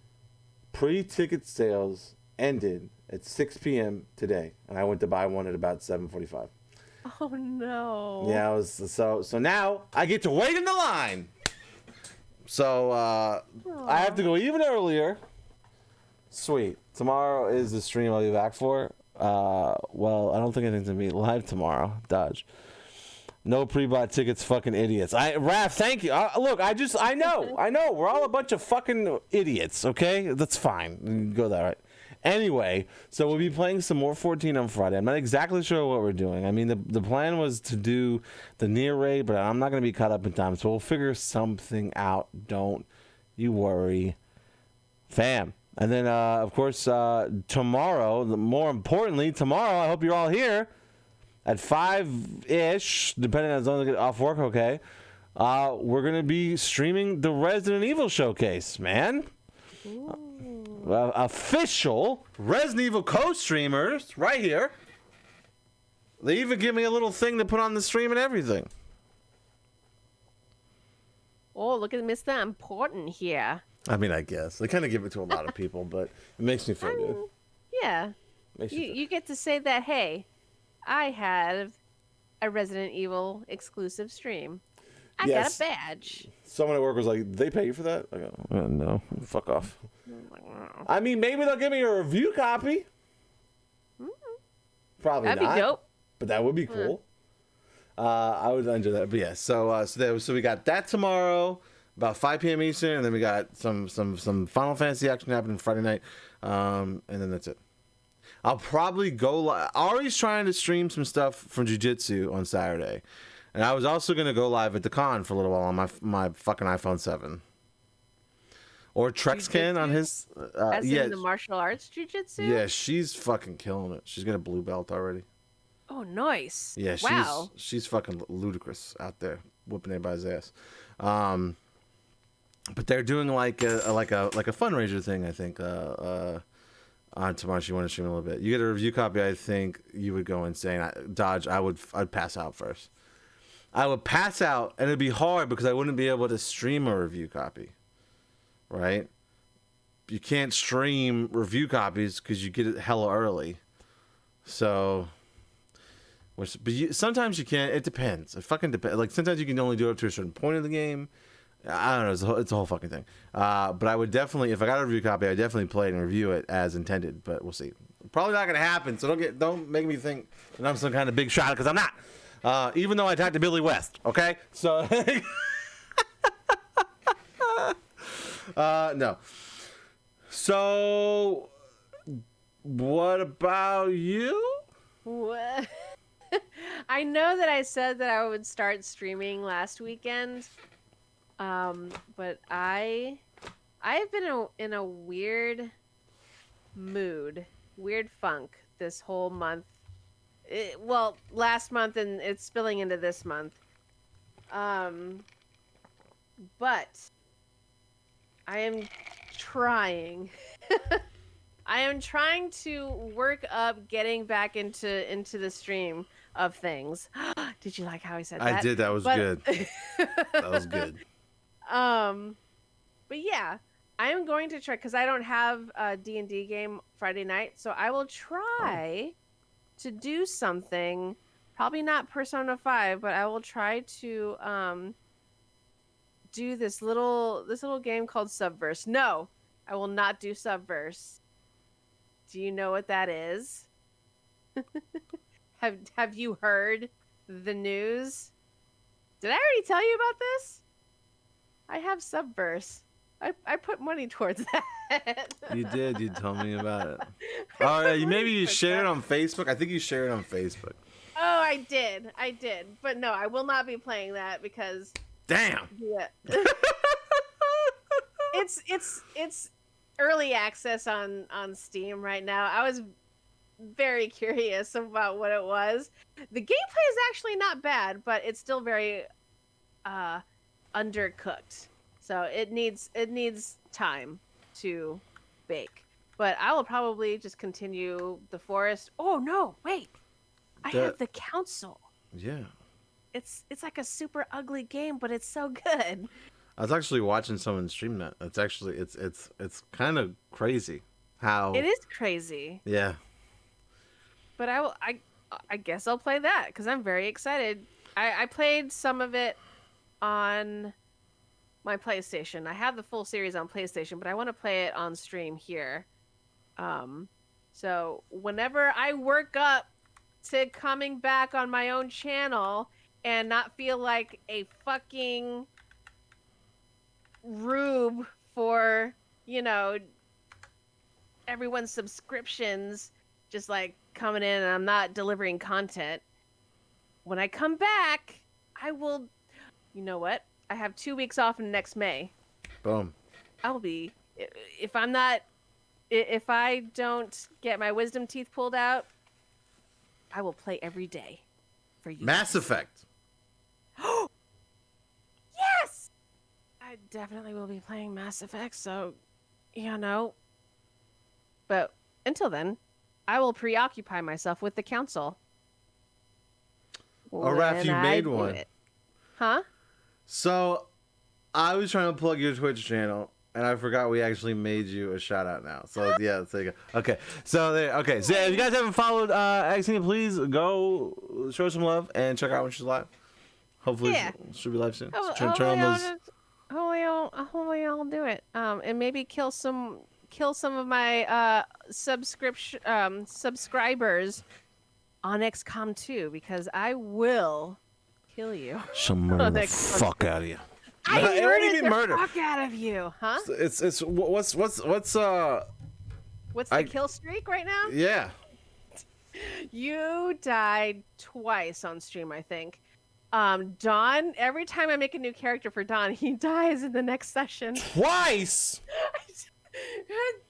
pre-ticket sales ended at 6 p.m. today, and I went to buy one at about 7:45. Oh no! Yeah, it was so now I get to wait in the line. So I have to go even earlier. Sweet. Tomorrow is the stream I'll be back for. Well, I don't think anything's gonna be live tomorrow. Dodge. No pre-bought tickets, fucking idiots. Raph, thank you. Look, I know. We're all a bunch of fucking idiots, okay? That's fine. You can go that right. Anyway, so we'll be playing some more 14 on Friday. I'm not exactly sure what we're doing. I mean, the plan was to do the near raid, but I'm not going to be caught up in time, so we'll figure something out. Don't you worry. Fam. And then, of course, tomorrow, more importantly, I hope you're all here at 5-ish, depending on as long as I get off work, okay? We're going to be streaming the Resident Evil showcase, man. Official Resident Evil co-streamers right here. They even give me a little thing to put on the stream and everything. Oh, look at Mr. Important here. I mean, I guess. They kind of give it to a lot of people, but it makes me feel good. Yeah. You get to say that, hey, I have a Resident Evil exclusive stream. I got a badge. Someone at work was like, they pay you for that? I go, no, fuck off. I mean, maybe they'll give me a review copy. Probably not. That'd be dope. But that would be cool. I would enjoy that. But yeah, so we got that tomorrow, about 5 p.m. Eastern, and then we got some Final Fantasy action happening Friday night, and then that's it. I'll probably go live. Ari's trying to stream some stuff from Jiu-Jitsu on Saturday. And I was also going to go live at the con for a little while on my fucking iPhone 7. Or Trex can on his... in the martial arts jiu-jitsu? Yeah, she's fucking killing it. She's got a blue belt already. Oh, nice. Yeah, wow. she's fucking ludicrous out there, whooping everybody's ass. But they're doing like a fundraiser thing, I think, on tomorrow. She wanted to stream a little bit. You get a review copy, I think you would go insane. I'd pass out first. I would pass out, and it'd be hard because I wouldn't be able to stream a review copy, right? You can't stream review copies because you get it hella early. So, sometimes you can. It depends. It fucking depends. Like, sometimes you can only do it up to a certain point of the game. I don't know. It's a whole fucking thing. But I would definitely, if I got a review copy, I'd definitely play it and review it as intended. But we'll see. Probably not gonna happen. So don't make me think that I'm some kind of big shot because I'm not. Even though I talked to Billy West. Okay, so no. So what about you? What? I know that I said that I would start streaming last weekend, but I've been in a weird mood, weird funk this whole month. Well, last month and it's spilling into this month. But I am trying. I am trying to work up getting back into the stream of things. Did you like how I said that? I did. That was good. That was good. But yeah, I am going to try because I don't have a D&D game Friday night, so I will try to do something. Probably not Persona 5, but I will try to do this little game called Subverse. No, I will not do Subverse. Do you know what that is? Have you heard the news? Did I already tell you about this? I have Subverse. I put money towards that. You did. You told me about it. Oh, yeah, maybe you shared it on Facebook. I think you shared it on Facebook. Oh, I did. But no, I will not be playing that because. Damn. Yeah. It's early access on Steam right now. I was very curious about what it was. The gameplay is actually not bad, but it's still very undercooked. So it needs time to bake. But I will probably just continue the forest. Oh no, wait. I have the council. Yeah. It's like a super ugly game, but it's so good. I was actually watching someone stream that. It's actually it's kind of crazy how it is crazy. Yeah. But I guess I'll play that because I'm very excited. I played some of it on my PlayStation. I have the full series on PlayStation, but I want to play it on stream here. So whenever I work up to coming back on my own channel and not feel like a fucking rube for, everyone's subscriptions just like coming in and I'm not delivering content. When I come back, I will, you know what? I have 2 weeks off in next May. Boom. I'll be, if I don't get my wisdom teeth pulled out, I will play every day for you. Mass Effect. Yes! I definitely will be playing Mass Effect, so, But until then, I will preoccupy myself with the council. Oh, Raph, you made one. Huh? So, I was trying to plug your Twitch channel, and I forgot we actually made you a shout out now. So yeah, there you go. Okay, so if you guys haven't followed Xtina, please go show some love and check out when she's live. Hopefully, she'll be live soon. Hopefully I'll do it. And maybe kill some of my subscribers on XCOM 2 because I will kill you. She'll murder the fuck out of you. I murdered the fuck out of you, huh? It's what's the kill streak right now? Yeah. You died twice on stream, I think. Dawn, every time I make a new character for Dawn, he dies in the next session. Twice?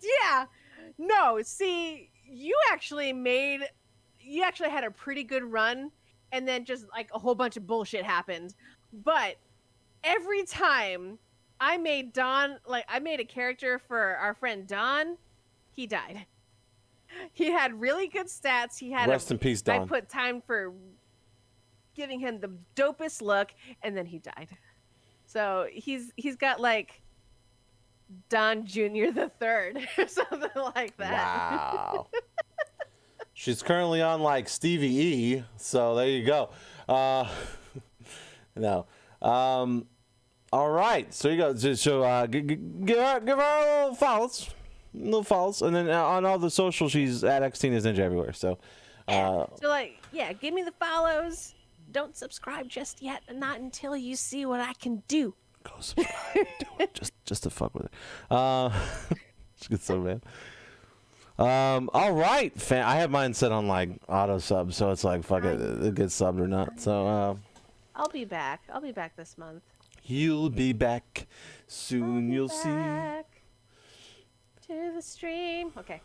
Yeah. No, see, you actually had a pretty good run, and then just like a whole bunch of bullshit happened. But every time I made Dawn, like I made a character for our friend Don, he died. He had really good stats. He had Rest in peace, Don. I put time for giving him the dopest look, and then he died. So he's got like Don Jr. the Third or something like that. Wow. She's currently on like Stevie E, so there you go. No. All right, so you go. So give her a little follows. little follows, and then on all the social, she's at Xtina's Ninja everywhere. So, So like, yeah, give me the follows. Don't subscribe just yet, not until you see what I can do. go subscribe. Do it just to fuck with it. It's good so man. All right, I have mine set on like auto sub, so it's like fuck it gets subbed or not. So I'll be back. I'll be back this month. you'll be back soon. You'll see. Back to the stream. Okay.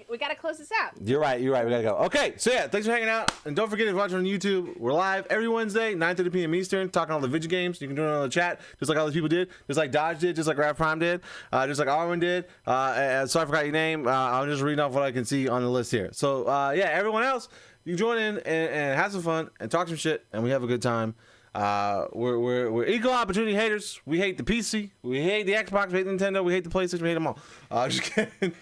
We gotta close this out. You're right. We gotta go. Okay, so yeah, thanks for hanging out, and don't forget to watch on YouTube. We're live every Wednesday, 9:30 p.m. Eastern, talking all the video games. You can do it on the chat, just like all these people did, just like Dodge did, just like Rap Prime did, just like Arwen did. And so I forgot your name. I'm just reading off what I can see on the list here. So yeah, everyone else, you join in and have some fun and talk some shit, and we have a good time. We're equal opportunity haters. We hate the PC, we hate the Xbox, we hate the Nintendo, we hate the PlayStation, we hate them all. Just kidding.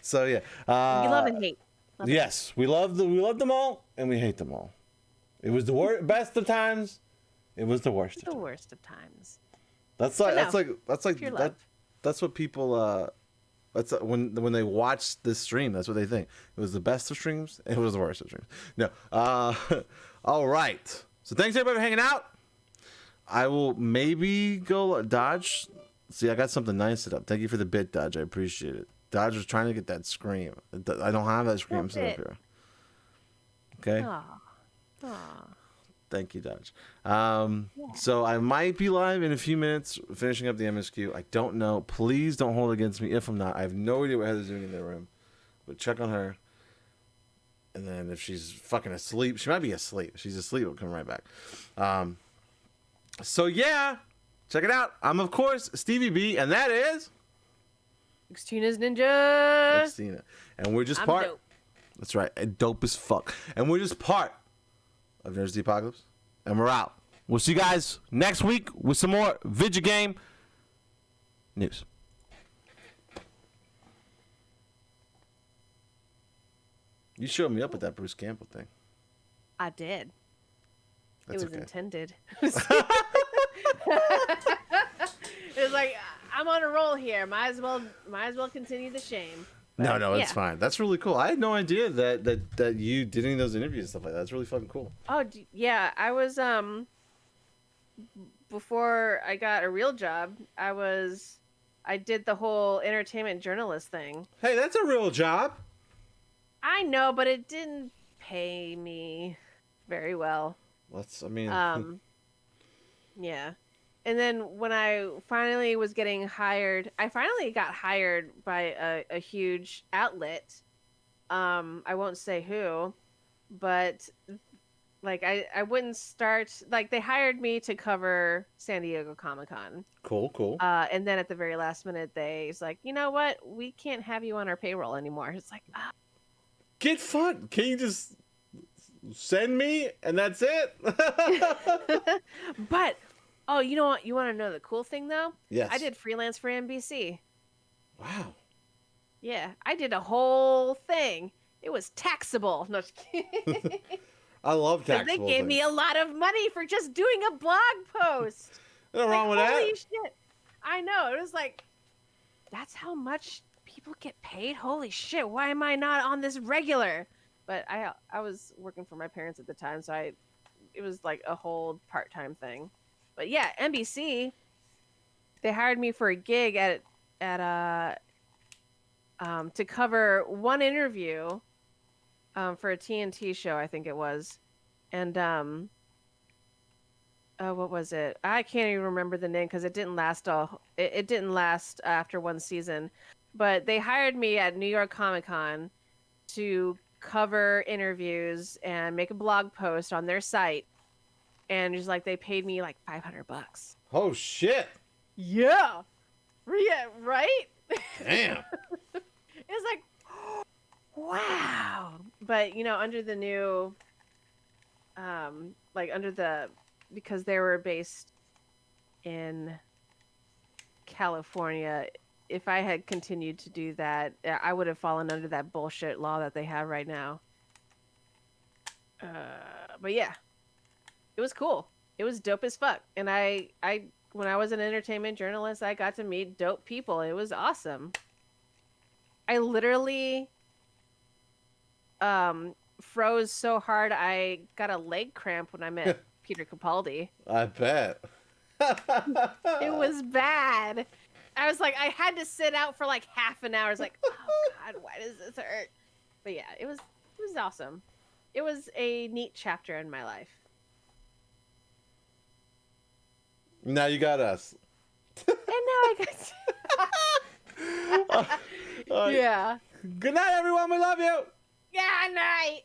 So yeah, We love and hate. yes, we love them all, and we hate them all. It was the best of times. It was the worst. The worst of times. That's like Pure love. that's what people that's when they watch this stream. That's what they think. It was the best of streams. It was the worst of streams. No. All right. So thanks everybody for hanging out. I will maybe go Dodge. See, I got something nice set up. Thank you for the bit, Dodge. I appreciate it. Dodge was trying to get that scream. I don't have that scream set up here. Okay. Aw. Thank you, Dodge. So I might be live in a few minutes, finishing up the MSQ. I don't know. Please don't hold it against me if I'm not. I have no idea what Heather's doing in their room. But check on her. And then if she's fucking asleep, she might be asleep. If she's asleep, we'll come right back. So yeah, check it out. I'm, of course, Stevie B, and that is... Xtina's Ninja. Xtina. And we're just I'm part... dope. That's right. And dope as fuck. And we're just part of Nerds of the Apocalypse. And we're out. We'll see you guys next week with some more video game news. You showed me up with that Bruce Campbell thing. I did. That's it was okay. intended. It was like, I'm on a roll here. Might as well continue the shame. But, No, it's fine. That's really cool. I had no idea that you did any of those interviews and stuff like that. That's really fucking cool. Oh yeah, I was before I got a real job, I did the whole entertainment journalist thing. Hey, that's a real job. I know, but it didn't pay me very well. Yeah. And then when I finally was getting hired, I finally got hired by a huge outlet. I won't say who, but like I wouldn't start, like they hired me to cover San Diego Comic-Con. Cool. And then at the very last minute, it's like, you know what? We can't have you on our payroll anymore. It's like, Get fun. Can you just send me and that's it? But, oh, you know what? You want to know the cool thing, though? Yes. I did freelance for NBC. Wow. Yeah, I did a whole thing. It was taxable. No, just kidding. I love taxable They gave me a lot of money for just doing a blog post. Nothing wrong with Holy that. shit. I know. It was like, that's how much people get paid? Holy shit. Why am I not on this regular? But I was working for my parents at the time, so it was like a whole part-time thing. But yeah, NBC, they hired me for a gig at to cover one interview for a TNT show, I think it was. And what was it? I can't even remember the name because it didn't last it didn't last after one season. But they hired me at New York Comic Con to cover interviews and make a blog post on their site. And just like they paid me like $500. Oh shit. Yeah. Yeah, right? Damn. It's like, wow. But, under the new, because they were based in California, if I had continued to do that, I would have fallen under that bullshit law that they have right now. But yeah, it was cool. It was dope as fuck. And I when I was an entertainment journalist, I got to meet dope people. It was awesome. I literally froze so hard I got a leg cramp when I met Peter Capaldi. I bet. It was bad. I was like, I had to sit out for like half an hour. I was like, oh God, why does this hurt? But yeah, it was awesome. It was a neat chapter in my life. Now you got us. And now I got yeah. Good night, everyone. We love you. Yeah, night.